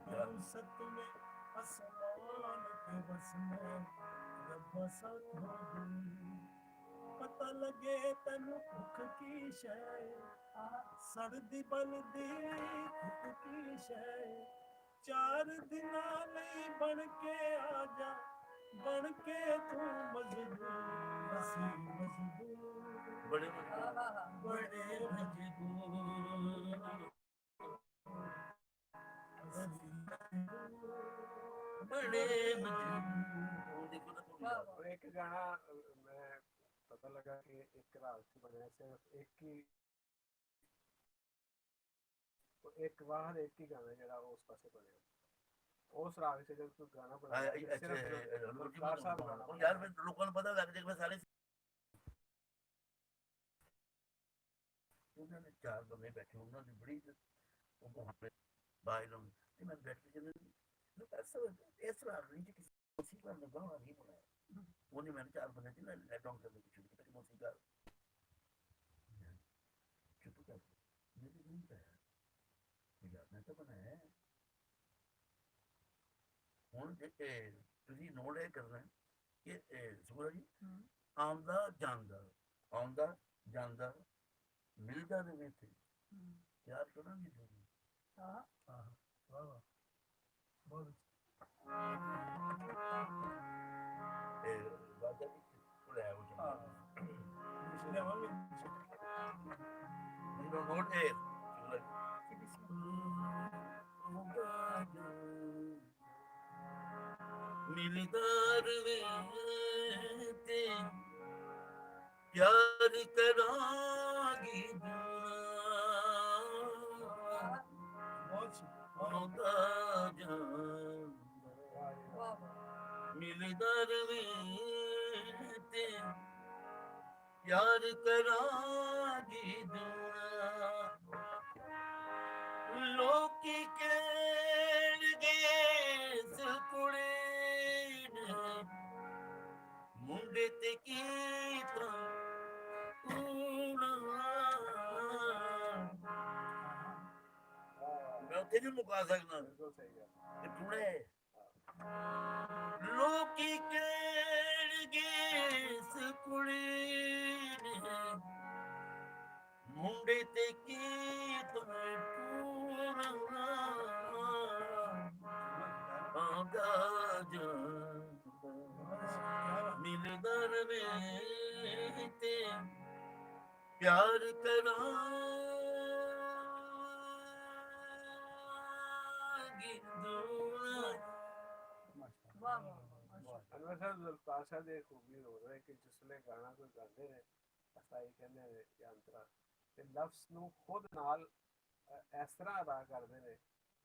ਤੂੰ ਸਤਵੇਂ ਅਸਮਾਨ ਤੇ ਵਸਣਾ ਰੱਬ ਸਾਥ ਪਤਾ ਲੱਗੇ ਤੈਨੂੰ ਭੁੱਖ ਕੀ ਸ਼ੈ, ਸੜਦੀ ਬਲਦੀ ਧੁੱਪ ਕੀ ਸ਼ੈ, 4 ਦਿਨਾਂ ਲਈ ਬਣ ਕੇ ਆ ਜਾ, ਬਣ ਕੇ ਤੂੰ ਮਜ਼ਦੂਰ, ਅਸੀਂ ਮਜ਼ਦੂਰ ਬੜੇ ਬੜੇ ਮਜ਼ਦੂਰ, ਬੜੇ ਮਜ਼ਦੂਰ। ਦੇਖੋ ਨਾ ਥੋੜ੍ਹੀ ਗੱਲ। और एक गाना मैं पता लगा कि एक राग से बना है, सिर्फ एक ही एक वाहद एक ही गाना जरा उस पासे बने उस राग से जब तू गाना बना गुलकार साहब गाना ਉਹ ਯਾਰ ਫਿਰ ਲੋਕਾਂ ਨੂੰ ਪਤਾ ਲੱਗ ਜਾਏਗਾ ਸਾਰੇ ਉਹਨਾਂ ਨੇ 4 ਬੰਦੇ ਬੈਠੇ, ਉਹਨਾਂ ਦੀ ਬੜੀ ਉਹ ਬਾਈ ਨੂੰ ਤੇ ਮੈਂ ਬੈਠ ਕੇ ਜਦੋਂ ਇਸ ਰਾਗ ਨਹੀਂ ਕਿਸੇ ਮੂਸੀਕਾ ਨੇ ਗਾਣਾ ਨਹੀਂ ਬਣਾਇਆ, ਉਹਨੇ ਮੈਨੂੰ 4 ਬੰਦੇ ਚ ਲੈ ਡਾਊਨ ਕਰਨ ਦੀ ਸ਼ੁਰੂ ਕੀਤੀ ਮੂਸੀਕਾ ਚੁੱਪ ਕਰ ਮੇਰੇ ਨਹੀਂ ਪਿਆ ਯਾਰ ਮੈਂ ਤਾਂ ਬਣਾਇਆ। ਹੁਣ ਤੁਸੀਂ ਨੋਟ ਇਹ ਕਰਨਾ ਕਿ ਸੁਖਰਾ ਜੀ ਆਉਂਦਾ ਜਾਂਦਾ ਮਿਲਦਾ ਰਹੇ ਤੇ ਯਾਰ ਕਰਾਂਗੇ ਤੁਸੀਂ। ਹਾਂ ਵਾਹ ਵਾਹ ਬਹੁਤ ਇਹ ਬਾਜਾ ਵੀ ਪੁੜਿਆ ਹੋ ਜਾਂਦਾ ਲਿਆਵਾਂਗੇ ਨੋਟ ਇਹ ਸੁਖਰਾ ਮਿਲਦਾਰ ਵੇ ਤੇ ਪਿਆਰ ਕਰਾਂਗੀ ਬਹੁਤ ਆਉਂਦਾ ਜਾਂਦਾ ਮਿਲਦਾਰ ਵੇ ਤੇ ਪਿਆਰ ਕਰਾਂਗੀ ਦੁਆ ਲੋਕੀ ਕਹਿਣਗੇ ਇਸ ਕੁੜੀ ਨੇ ਮੁੰਡੇ ਤੇ ਕੀਤਾ ਮੈਂ ਉੱਥੇ ਨਹੀਂ ਮੁਕਾ ਸਕਦਾ बिल्कुल सही है। ਤੇ ਕੁੜੇ ਲੋਕੀ ਕਹਿਣਗੇ ਇਸ ਕੁੜੀ ਨੇ ते की तुम्हें पूरा आगा मिलदा रवे ते प्यार करांगी दुआ वाह वाह वाह ਅਨਵਰ ਸਾਹਿਬ ਜ਼ੁਲਫਕਾਰ ਸਾਹਿਬ ਦੀ ਖੂਬੀ ਹੋ ਰਿਹਾ ਕਿ ਜਿਸਲੇ ਗਾਣਾ ਕੋਈ ਗਾਉਂਦੇ ਨੇ ਅਸਾਈ ਕਹਿੰਦੇ ਨੇ ਯੰਤਰਾ ਤੇ ਲਫ਼ਜ਼ ਨੂੰ ਖੁਦ ਨਾਲ ਇਸ ਤਰ੍ਹਾਂ ਅਦਾ ਕਰਦੇ ਨੇ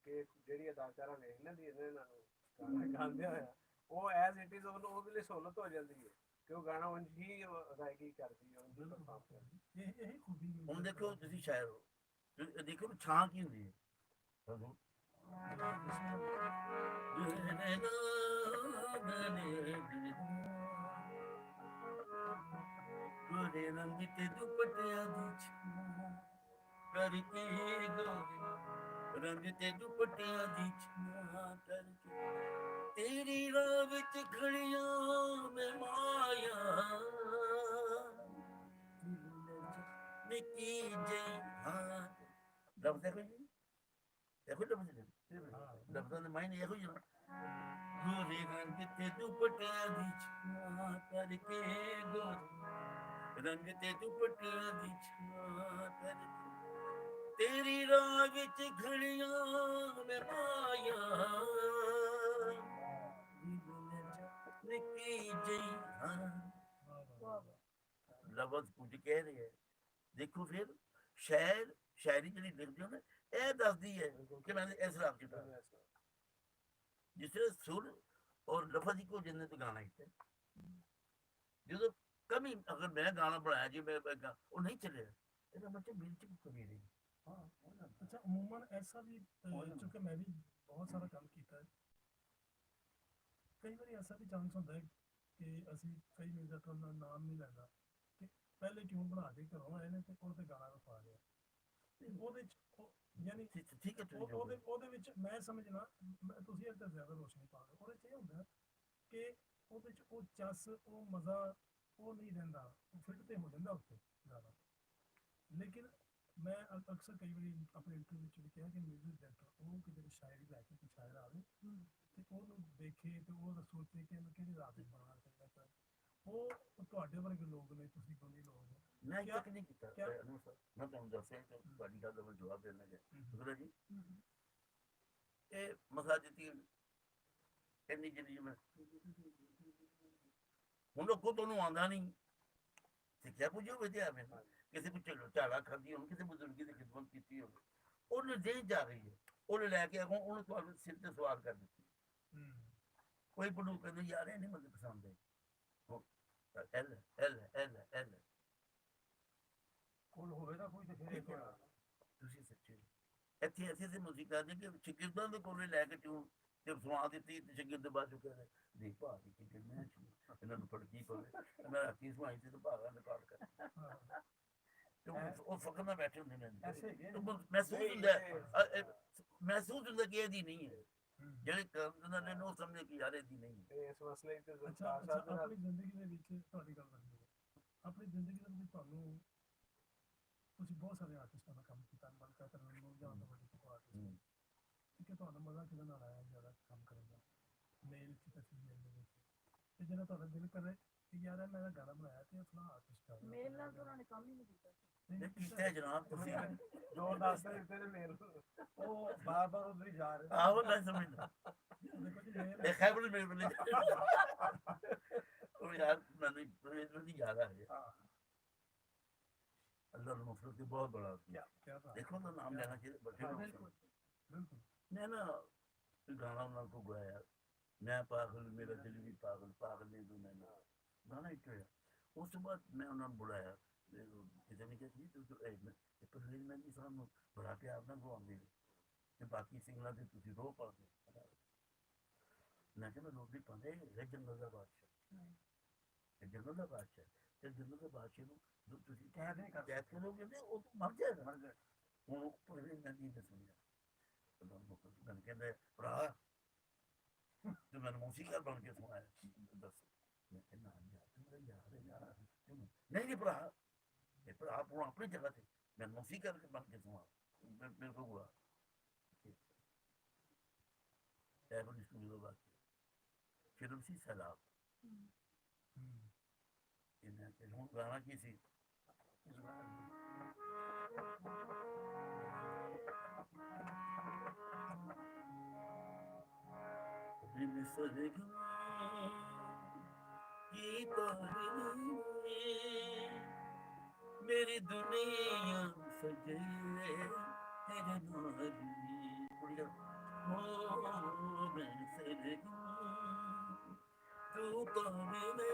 ਕਿ ਜਿਹੜੀ ਅਦਾਕਾਰਾ ਵੇਖ ਲੈਂਦੀ ਇਹਨਾਂ ਨੂੰ ਗਾਣਾ ਗਾਉਂਦਿਆਂ ਹੋਇਆ ਉਹ ਐਜ਼ ਇਟ ਇਜ਼ ਉਹਨੂੰ ਉਹਦੇ ਲਈ ਸਹੂਲਤ ਹੋ ਜਾਂਦੀ ਹੈ ਕਿ ਉਹ ਗਾਣਾ ਉਂਝ ਹੀ ਅਦਾਇਗੀ ਕਰਦੀ ਹੈ ਉਂਝ ਹੀ perform ਕਰਦੀ ਹੈ। ਇਹੀ ਖੂਬੀ ਹੁਣ ਦੇਖੋ ਤੁਸੀਂ ਸ਼ਾਇਰ ਹੋ ਦੇਖੋ ਛਾਂ ਕੀ ਹੁੰਦੀ ਹੈ ਗੋਰੇ ਰੰਗ ਤੇ ਦੁਪੱਟਿਆਂ ਦੀ ਛਾਂ ਕਰਕੇ ਗੋਰੇ ਰੰਗ ਤੇ ਦੁਪੱਟਿਆਂ ਦੀ ਛਾਂ ਕਰਕੇ ਤੇਰੀ ਰਾਹ ਵਿੱਚ ਖੜੀਆਂ ਮੈਂ ਮਾਇਆ ਨਿੱਕੀ ਜਿਹੀ ਹਾਂ ਲਫ਼ਜ਼ ਦੇਖੋ ਜੀ ਦੇਖੋ ਲਫ਼ਜ਼ ਲਫ਼ਜ਼ਾਂ ਦੇ ਮਾਇਨੇ ਇਹੋ ਜਿਹੇ ਗੋਰੇ ਰੰਗ ਤੇ ਦੁਪੱਟਿਆਂ ਦੀ ਛਾਂ ਕਰਕੇ ਗੋਰੇ ਰੰਗ ਤੇ ਦੁਪੱਟਿਆਂ ਦੀ ਛਾਂ ਕਰਕੇ ਤੇਰੀ ਰਾਹ ਵਿੱਚ ਖੜੀਆਂ ਮੈਂ ਮਾਇਆ ਨਿੱਕੀ ਜਿਹੀ ਹਾਂ ਲਫ਼ਜ਼ ਕੁਝ ਕਹਿ ਰਹੇ ਹੈ ਦੇਖੋ ਫਿਰ ਸ਼ਾਇਰੀ ਜਿਹੜੀ ਲਿਖਦੇ ਹੋ ਨਾ ਇਹ ਦੱਸਦੀ ਹੈ ਕਿ ਮੈਂ ਇਸ ਰਾਹ ਚ ਜਿਸ ਤਰ੍ਹਾਂ ਸੁਰ ਔਰ ਲਫ਼ਜ਼ ਇੱਕੋ ਜਿੰਨੇ ਤੋਂ ਗਾਣਾ ਕੀਤਾ ਜਦੋਂ ਕਮੀ ਅਗਰ ਮੈਂ ਗਾਣਾ ਬਣਾਇਆ ਜੀ ਮੈਂ ਉਹ ਨਹੀਂ ਚੱਲਿਆ ਇਹਦਾ ਮਤਲਬ ਮੇਰੇ ਚ ਕੋਈ ਕਮੀ ਰਹੀ ਅੱਛਾ ਅਮੂਮਨ ਐਸਾ ਵੀ ਚूंकि मैं भी बहुत सारा काम ਕੀਤਾ ਹੈ ਕਈ ਵਾਰੀ ਐਸਾ ਵੀ ਚਾਂਸ ਹੁੰਦਾ ਹੈ ਕਿ ਅਸੀਂ ਕਈ ਮਿਊਜ਼ਿਕ ਦਾ ਨਾਮ ਨਹੀਂ ਲੈਂਦਾ ਕਿ ਪਹਿਲੇ ਟਿਊਨ ਬਣਾ ਕੇ ਘਰੋਂ ਆਏ ਨੇ ਤੇ ਉਹਦੇ ਗਾਣਾ ਰਖਵਾ ਲਿਆ ਤੇ ਉਹਦੇ ਚ ਯਾਨੀ ਠੀਕ ਹੈ ਉਹਦੇ ਵਿੱਚ ਮੈਂ ਸਮਝਣਾ ਤੁਸੀਂ ਇੱਕ ਤਾਂ ਜ਼ਿਆਦਾ ਰੋਸ਼ਨੀ ਪਾ ਦਿਓ ਉਹਦੇ ਚ ਇਹ ਹੁੰਦਾ ਕਿ ਉਹਦੇ ਚ ਉਹ ਚੱਸ ਉਹ ਮਜ਼ਾ ਉਹ ਨਹੀਂ ਰਹਿੰਦਾ ਉਹ ਫਿੱਟ ਤੇ ਹੋ ਜਾਂਦਾ ਉੱਤੇ ਜ਼ਿਆਦਾ ਲੇਕਿਨ ਮੈਂ ਅਕਸਰ ਕਈ ਵਾਰੀ ਆਪਣੇ ਇੰਟਰਵਿਊ ਵਿੱਚ ਵੀ ਕਿਹਾ ਕਿ ਮਿਊਜ਼ਿਕ ਡਾਇਰੈਕਟਰ ਉਹ ਕਿ ਜਿਹੜੀ ਸ਼ਾਇਰੀ ਲੈ ਕੇ ਕੋਈ ਸ਼ਾਇਰ ਆਵੇ ਤੇ ਉਹਨੂੰ ਦੇਖੇ ਤੇ ਉਹ ਸੋਚੇ ਕਿ ਇਹਨੂੰ ਕਿਹੜੇ ਰਾਗ ਵਿੱਚ ਬਣਾਉਣਾ ਚਾਹੀਦਾ ਉਹ ਤੁਹਾਡੇ ਵਰਗੇ ਲੋਕ ਨੇ ਤੁਸੀਂ ਦੋਨੇ ਲੋਕ ਹੋ ਮੈਂ ਇਹ ਤੱਕ ਨਹੀਂ ਕੀਤਾ ਮੈਂ ਤੁਹਾਨੂੰ ਦੱਸਿਆ ਕਿ ਤੁਹਾਡੀ ਗੱਲ ਦਾ ਮੈਂ ਜਵਾਬ ਦੇਣਾ ਹੈ ਸੁਣੋ ਜੀ ਇਹ ਮਸਾਜਿਦੀ ਇੰਨੀ ਜਿਹੜੀ ਮੈਂ ਹੁਣ ਲੋਕੋ ਤੁਹਾਨੂੰ ਆਉਂਦਾ ਨਹੀਂ ਸਿੱਖਿਆ ਕੁਝ ਹੋਵੇ ਤੇ ਆਵੇ ਕਿਸੇ ਕੋ ਝਾੜਾ ਖਾਦੀ ਹੋਣ ਕਿਸੇ ਬਜ਼ੁਰਗੀ ਦੀ ਖਿਦਮਤ ਕੀਤੀ ਹੋਵੇ ਉਹਨੇ ਦੇ ਜਾ ਰਹੀ ਹੈ ਉਹਨੇ ਲੈ ਕੇ ਆਗੋਂ ਉਹਨੂੰ ਤੁਹਾਨੂੰ ਸਿਰ ਤੇ ਸਵਾਰ ਕਰ ਦਿੱਤੀ ਕੋਈ ਬੜੂ ਕਹਿੰਦਾ ਯਾਰ ਇਹ ਨਹੀਂ ਮੈਨੂੰ ਪਸੰਦ ਹੈ ਐਲ ਕੋਲ ਹੋਵੇ ਤਾਂ ਕੋਈ ਤੇ ਫਿਰ ਤੁਸੀਂ ਸੱਚੇ ਇੱਥੇ ਐਸੇ ਮੁਜ਼ਿਕਾ ਦੇ ਕਿ ਸ਼ਾਗਿਰਦਾਂ ਦੇ ਕੋਲੇ ਲੈ ਕੇ ਟਿਊਨ ਤੇ ਸੁਣਾ ਦਿੱਤੀ ਤੇ ਸ਼ਾਗਿਰਦ ਬਾਅਦ ਚੁੱਕੇ ਨੇ ਦੇਖ ਭਾ ਦੀ ਕਿ ਮੈਂ ਇਹਨਾਂ ਨੂੰ ਫੜਕੀ ਪਵੇ ਮੈਂ ਰਾਤੀ ਸੁਣਾਈ ਤੇ ਭਾਗਾ ਨਿਕਾਲ ਕਰ ਉਹ ਫਕਰ ਨਾਲ ਬੈਠੇ ਹੁੰਦੇ ਨੇ ਮਹਿਸੂਸ ਹੁੰਦਾ ਕਿ ਇਹਦੀ ਨਹੀਂ ਹੈ ਜਿਹੜੇ ਉਹਨਾਂ ਨੇ ਉਹ ਸਮਝੇ ਕਿ ਯਾਰ ਇਹਦੀ ਨਹੀਂ ਹੈ ਇਸ ਮਸਲੇ ਤੇ ਆਪਣੀ ਜ਼ਿੰਦਗੀ ਦੇ ਵਿੱਚ ਤੁਹਾਡੀ ਗੱਲ ਰੱਖੀ ਆਪਣੀ ਜ਼ਿੰਦਗੀ ਦੇ ਵਿੱਚ ਤੁਹਾਨੂੰ ਤੁਸੀਂ ਬਹੁਤ ਸਾਰੇ ਆਰਟਿਸਟਾਂ ਦਾ ਕੰਮ ਕੀਤਾ ਮਲਕਾ ਕਰਨ ਨੂੰ ਜਾਂ ਤਾਂ ਵੱਡੀ ਤੋਂ ਆਰਟਿਸਟ ਕਿ ਤੁਹਾਨੂੰ ਮਜ਼ਾ ਕਿਹਦੇ ਨਾਲ ਆਇਆ ਜ਼ਿਆਦਾ ਕੰਮ ਕਰਨ ਦਾ ਮੇਲ ਚ ਤਸਵੀਰ ਦੇ ਵਿੱਚ ਤੇ ਜਿਹੜਾ ਤੁਹਾਡਾ ਦਿਲ ਕਰੇ ਕਿ ਯਾਰ ਮੈਂ ਗਾਣਾ ਬਣਾਇਆ ਤੇ ਫਲਾ ਆਰਟਿਸਟ ਆ ਮੇਲ ਨਾਲ ਤਾਂ ਉਹਨਾਂ ਨੇ ਕੰਮ ਹੀ ਨਹੀਂ ਕੀਤਾ ਕੀਤਾ ਜਨਾਬ ਤੁਸੀਂ ਜੋ ਦੱਸ ਦਿੱਤੇ ਨੇ ਮੇਲ ਉਹ ਬਾਰ-ਬਾਰ ਉਧਰ ਹੀ ਜਾ ਰਹੇ ਆਹੋ ਨਾ ਸਮਝਦਾ ਦੇਖੋ ਜੀ ਮੇਲ ਇਹ ਖੈਬਰ ਮੇਰੇ ਬਲੇ ਉਹ ਯਾਰ ਮੈਨੂੰ ਨਹੀਂ ਯਾਦ ਆ ਰਿਹਾ ਅੱਲਾਹ ਨੂੰ ਮਫਰਤ ਦੀ ਬਹੁਤ ਬੜਾ ਦੇਖੋ ਤਾਂ ਨਾਮ ਲੈਣਾ ਚਾਹੀਦਾ ਬਿਲਕੁਲ ਮੈਂ ਨਾ ਗਾਣਾ ਉਹਨਾਂ ਕੋ ਗਾਇਆ ਮੈਂ ਪਾਗਲ ਮੇਰਾ ਦਿਲ ਵੀ ਪਾਗਲ ਪਾਗਲ ਨੇ ਤੂੰ ਮੈਨੂੰ ਗਾਣਾ ਇੱਕ ਹੋਇਆ ਉਸ ਤੋਂ ਬਾਅਦ ਮੈਂ ਉਹਨਾਂ ਨੂੰ ਬੁਲਾਇਆ ਕਿਸੇ ਨੇ ਕਿਹਾ ਸੀ ਤੁਸੀਂ ਪਰਲੀਨ ਮਹਿੰਦੀ ਸਾਹਿਬ ਨੂੰ ਬੜਾ ਪਿਆਰ ਨਾਲ ਗਵਾਉਂਦੇ ਤੇ ਬਾਕੀ ਸਿੰਗਲਾਂ ਤੇ ਤੁਸੀਂ ਰੋਹ ਪਾਉਂਦੇ ਮੈਂ ਕਿਹਾ ਮੈਂ ਰੋਹ ਵੀ ਪਾਉਂਦੇ ਇਹ ਜੰਗਲ ਦਾ ਬਾਦਸ਼ਾਹ ਜੰਗਲ ਦਾ ਬਾਦਸ਼ਾਹ ਤੇ ਜੰਗਲ ਦੇ ਬਾਦਸ਼ਾਹ ਨੂੰ ਤੁਸੀਂ ਕਹਿ ਕਰੋਗੇ ਤੇ ਉਹ ਮਰ ਜਾਏਗਾ ਹੁਣ ਪਰਲੀਨ ਮਹਿੰਦੀ ਨੇ ਸੁਣਿਆ ਮੈਨੂੰ ਕਹਿੰਦਾ ਭਰਾ ਤੂੰ ਮੈਨੂੰ ਮੂਸੀਕਰ ਬਣ ਕੇ ਸੁਣਾਇਆ ਦੱਸ ਮੈਂ ਕਹਿੰਦਾ ਯਾਰ ਮੇਰਾ ਯਾਰ ਨਹੀਂ ਭਰਾ ਇਹ ਭਰਾ ਆਪਣੀ ਜਗ੍ਹਾ ਤੇ मैं मौसी करके बन के सुना मेरे को हुआ स्टूडियो बात फिल्म सी सैलाब हूँ गाना की सी मेरी दुनिया सजे तेरे नाल कुड़िया हो मैं सजे तू पावे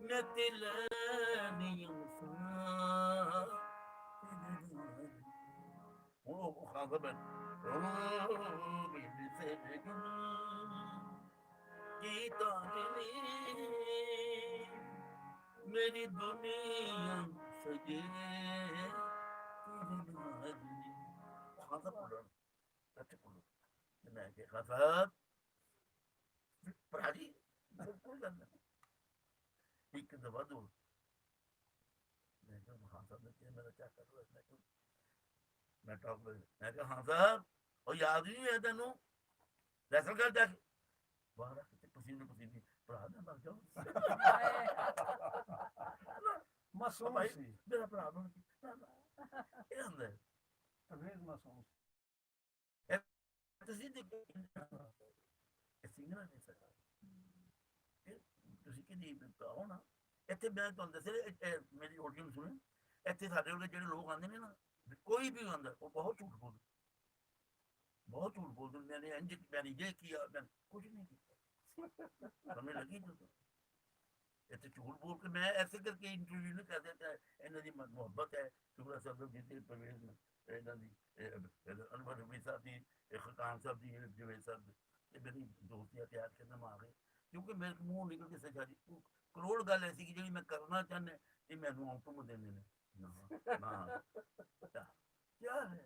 मैं तिलनिया सा तेरे नाल ओ खासा ben o beni sevgin की तारीनी मेरी दुनिया सजे तेरे नाल खासा बोला अच्छा बोलो मैं के खासा पराजी बिल्कुल करना एक दफा दो मैं कहा हाँ साहब ने मेरा क्या कर रहा है मैं टॉप मैं कहा हाँ साहब और याद नहीं है तेन लैसन कर जाके बाहर पसीने पसीने भरा ना मर जाओ मासूम भाई सी मेरा भरा बन ਇਹ ਹੁੰਦਾ ਤਬੀਅਤ ਮਾसूम ਤੁਸੀਂ ਦੇਖੋ ਸਿੰਗਰਾਂ ਨੇ ਸਰ ਤੁਸੀਂ ਕਿਹਦੀ ਆਓ ਨਾ ਇੱਥੇ ਮੈਂ ਤੁਹਾਨੂੰ ਦੱਸਿਆ ਮੇਰੀ ਆਡੀਅנס ਸੁਣੇ ਇੱਥੇ ਸਾਡੇ ਕੋਲ ਜਿਹੜੇ ਲੋਕ ਆਉਂਦੇ ਨੇ ਨਾ ਕੋਈ ਵੀ ਆਉਂਦਾ ਉਹ ਬਹੁਤ ਝੂਠ ਬੋਲਦੇ ਮੈंने इंज मैंने ये किया मैं कुछ नहीं किया हमें लगी जो ਇੱਥੇ ਝੂਠ ਬੋਲ ਕੇ ਮੈਂ ਐਸੇ ਕਰਕੇ ਇੰਟਰਵਿਊ ਨਹੀਂ ਕਰ ਦਿੰਦਾ ਇਹਨਾਂ ਦੀ ਮੁਹੱਬਤ ਹੈ ਸ਼ੁਕਰਾ ਸਾਹਿਬ ਦੀ ਤੇ ਪ੍ਰਵੇਸ਼ ਇਹਨਾਂ ਦੀ ਅਨਵਰ ਰਬੀ ਸਾਹਿਬ ਦੀ ਖਾਨ ਸਾਹਿਬ ਦੀ ਜਵੇਦ ਸਾਹਿਬ ਦੀ ਇਹ ਮੇਰੀ ਦੋਸਤੀਆਂ ਤਿਆਰ ਕਰਨ ਮਾ ਗਏ ਕਿਉਂਕਿ ਮੇਰੇ ਮੂੰਹ ਨਿਕਲ ਕੇ ਸਚਾਈ ਕਰੋੜ ਗੱਲ ਐਸੀ ਕਿ ਜਿਹੜੀ ਮੈਂ ਕਰਨਾ ਚਾਹੁੰਦਾ ਇਹ ਮੈਨੂੰ ਆਉਟਮ ਦਿੰਦੇ ਨੇ ਨਾ क्या है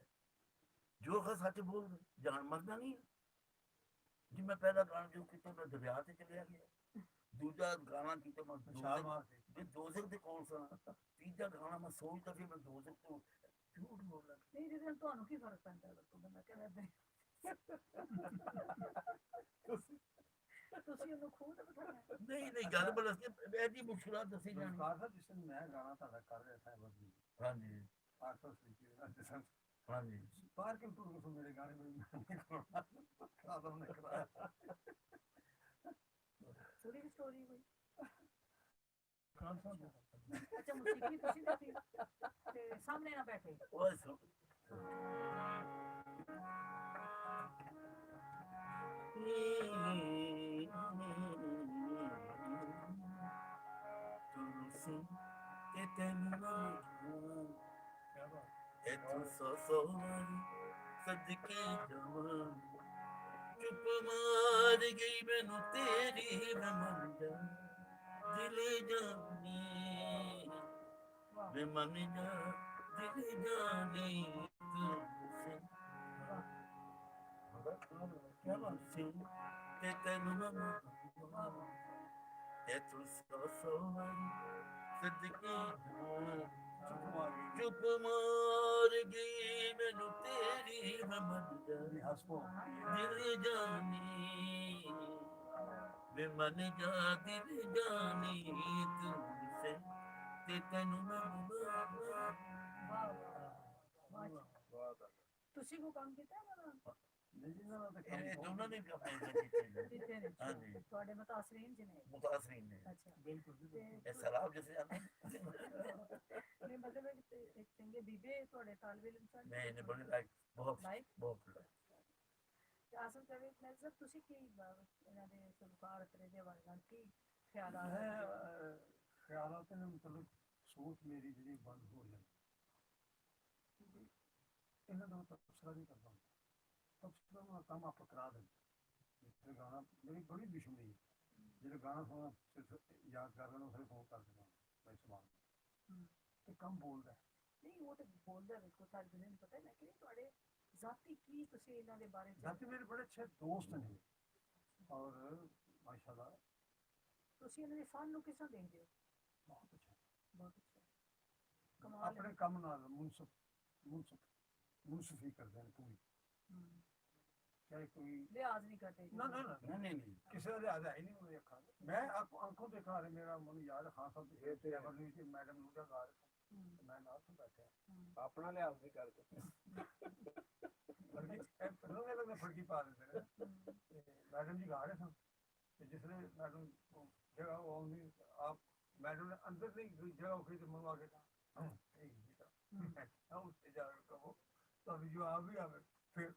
जो सच बोल जान मरना नहीं है जी मैं पहला गाना जो किया मैं दरिया से चलिया गया दूजा गाना किया मैं दोजख से कौन सा तीजा गाना मैं सोचता फिर मैं दोजख तो झूठ बोलना ਨਹੀਂ ਜਿਹਦੇ ਨਾਲ ਤੁਹਾਨੂੰ ਕੀ ਫਰਕ ਪੈਂਦਾ ਹੈ ਤੋਂ ਮੈਂ ਕਹਿੰਦਾ ਤੁਸੀਂ ਉਹਨੂੰ ਖੂਦ ਬਿਠਾਇਆ नहीं गल बल ऐसी मुश्किल दसी जानी ਖਾਲਸਾ ਜਿਸ ਦਿਨ ਮੈਂ ਗਾਣਾ ਤੁਹਾਡਾ ਕਰ ਰਿਹਾ ਸਾਹਿਬ ਜੀ हाँ जी ਆਸਾ ਸ੍ਰੀ ਜਿਸਨ हाँ जी ਪਾਰਕਿੰਗ ਟੂਰ ਕੋ ਮੇਰੇ ਗਾਣੇ में नहीं करना खादम ने कराया ਥੋੜੀ ਜਿਹੀ ਸਟੋਰੀ ਹੋਈ ਖਾਲਸਾ ਅੱਛਾ ਮੌਸੀਕੀ ਤੁਸੀਂ ਦਿੱਤੀ ਤੇ ਸਾਹਮਣੇ ਨਾ ਬੈਠੇ ओए सो तुलसी के तेनु क्या बात ए तू सोरी सदके जवान चुप मार गई मैनू तेरी मन जा दिल जानी वे मन जा दिल जानी तुझसे क्या बात तुलसी के तेनु ए तू सोरी सदके जवान चुप मार गई मैनू तेरी मन जा हंसो दिल जानी वे मन जा दिल जानी तुझसे ते तेनु ਤੁਸੀਂ ਕੋ ਕੰਮ ਕੀਤਾ ਇਹਨਾਂ ਨਾਲ नहीं जी ना तो ਇਹ ਦੋਨਾਂ ਨੇ ਵੀ ਆਪਣੇ ਨਾਲ ਕੀਤੇ ਨੇ ਕੀਤੇ ਨੇ ਹਾਂਜੀ ਤੁਹਾਡੇ ਮਤਾਸਰੀਨ ਜੀ ਨੇ ਮੁਤਾਸਰੀਨ ਨੇ ਅੱਛਾ बिल्कुल ਤੇ ਇਹ ਸਲਾਬ ਜਿਸੇ ਆਂਦੇ ਨਹੀਂ ਮਤਲਬ ਇੱਕ ਚੰਗੇ ਬੀਬੇ ਤੁਹਾਡੇ ਤਾਲਬੇ ਇਲਮ ਸਨ ਮੈਂ ਇਹਨੇ ਬੜੀ ਲਾਈਕ ਬਹੁਤ ਲਾਈਕ ਬਹੁਤ ਤੇ ਆਸਮ ਕਰੇ ਮੈਂ ਸਰ ਤੁਸੀਂ ਕੀ ਇਹਨਾਂ ਦੇ ਸਲੂਕਾਰ ਤਰੇ ਦੇ ਬਾਰੇ ਨਾਲ ਕੀ ਖਿਆਲਾਂ मैं ख्यालात ने मतलब सोच मेरी जी बंद हो जाए इन्हें तो तबसरा नहीं करता तबसरा में काम आप करा दें जो गाना मेरी बड़ी दुश्मनी है जो गाना सुना सिर्फ याद कर रहे फिर फोन कर देना भाई समान तो कम बोलता है ਨਹੀਂ ਉਹ ਤੇ ਬੋਲਦਾ ਵੇਖੋ ਸਾਡੇ ਦੁਨੀਆ ਨੂੰ ਪਤਾ ਹੈ ਨਾ ਕਿ ਤੁਹਾਡੇ ਜ਼ਾਤੀ ਕੀ ਤੁਸੀਂ ਇਹਨਾਂ ਦੇ ਬਾਰੇ जाते मेरे बड़े अच्छे दोस्त हैं और माशाल्लाह ਤੁਸੀਂ ਇਹਨਾਂ ਦੇ ਫਨ ਨੂੰ ਕਿਸ ਤਰ੍ਹਾਂ ਦੇਖਦੇ ਹੋ बहुत अच्छा ਬਹੁਤ ਅੱਛਾ ਕਮਾਲ ਆਪਣੇ ਕੰਮ ਨਾਲ ਮੁਨਸਫੀ ਕਰਦੇ ਨੇ ਪੂਰੀ, ਚਾਹੇ ਕੋਈ ਲਿਹਾਜ਼ ਨਹੀਂ ਕਰਦੇ ਨਾ ਨਾ ਨਾ ਨਹੀਂ ਕਿਸੇ ਦਾ ਲਿਹਾਜ਼ ਹੈ ਹੀ ਨਹੀਂ ਉਹਦੀ ਅੱਖਾਂ 'ਚ। ਮੈਂ ਅੱਖੋਂ ਦੇਖਾ ਰਿਹਾ, ਮੇਰਾ ਮੈਨੂੰ ਯਾਦ ਖਾਨ ਸਾਹਿਬ ਦੀ ਇਹ ਤੇ ਅਮਰਨੀ ਜੀ ਮੈਡਮ ਨੂੰ ਦਾ ਗਾ ਰਹੇ, ਮੈਂ ਨਾਲ ਤੋਂ ਬੈਠਿਆ ਆਪਣਾ ਲਿਹਾਜ਼ ਨਹੀਂ ਕਰਦੇ। ਫੜਕੀ ਫੜਕੀ ਪਾ ਦਿੰਦੇ ਨੇ ਤੇ ਮੈਡਮ ਜੀ ਗਾ ਰਹੇ ਸਨ ਤੇ ਜਿਸਲੇ ਮੈਡਮ ਜਗ੍ਹਾ ਉਹ ਆਉਂਦੀ ਆਪ मैडम ने अंदर नहीं जगह उठी तो मंगवा के उससे जाकर कहो तो अभी जो आ भी आवे फिर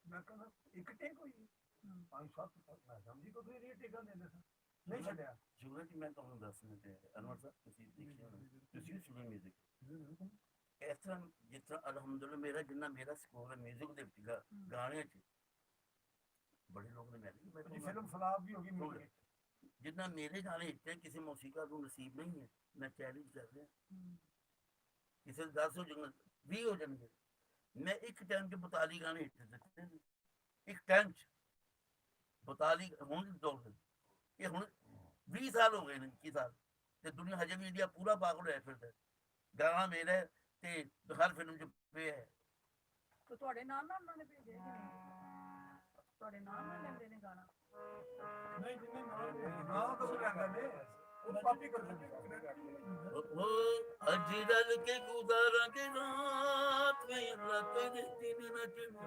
मैं कहना एक टेक हुई पाँच सात मैडम जी को तो ये टेका देते थे नहीं छड़िया ਜੁਗਲ ਜੀ ਮੈਂ ਤੁਹਾਨੂੰ ਦੱਸ ਦਿੰਦਾ ਅਨਵਰ ਸਾਹਿਬ ਤੁਸੀਂ ਦੇਖਿਆ ਹੋਣਾ, ਤੁਸੀਂ ਵੀ ਸੁਣਿਆ ਮਿਊਜ਼ਿਕ ਇਸ ਤਰ੍ਹਾਂ ਜਿਸ ਤਰ੍ਹਾਂ ਅਲਹਮਦੁਲਿਲਾ ਮੇਰਾ ਸਕੂਲ ਹੈ ਮਿਊਜ਼ਿਕ ਦੇ ਵਿੱਚ ਗਾਣਿਆਂ 'ਚ ਬੜੇ ਲੋਕ ਨੇ ਮੈਂ फिल्म फलाब भी होगी हो गया। जितना मेरे गाने हिट है किसी मौसीकार को नसीब नहीं है, मैं चैलेंज कर रहा किसी 10 हो जाएंगे 20 हो जाएंगे, मैं एक टाइम के 42 गाने हिट सकते हैं, एक टाइम 42 ਹੁਣ ਦੌੜ ਇਹ ਹੁਣ 20 ਸਾਲ ਹੋ ਗਏ ਨੇ 21 ਸਾਲ ਤੇ ਦੁਨੀਆ ਹਜੇ ਵੀ ਇੰਡੀਆ ਪੂਰਾ ਪਾਗਲ ਹੋਇਆ ਫਿਰਦਾ ਗਾਣਾ ਮੇਰਾ ਤੇ ਹਰ ਫਿਲਮ 'ਚ ਪਿਆ ਹੈ। ਤੇ ਤੁਹਾਡੇ ਨਾਲ ਨਾ ਉਹਨਾਂ ਨੇ ਭੇਜਿਆ ਕਿ ਨਹੀਂ? ਤੁਹਾਡੇ ਨਾਲ ਨਾ ਲੈਂਦੇ ਨੇ ਗਾਣਾ? नहीं नहीं ना तो लेंदा ने वो कॉपी कर देंगे वो अजरल के गुजारा के रात में अल्लाह तेरे दिन नचना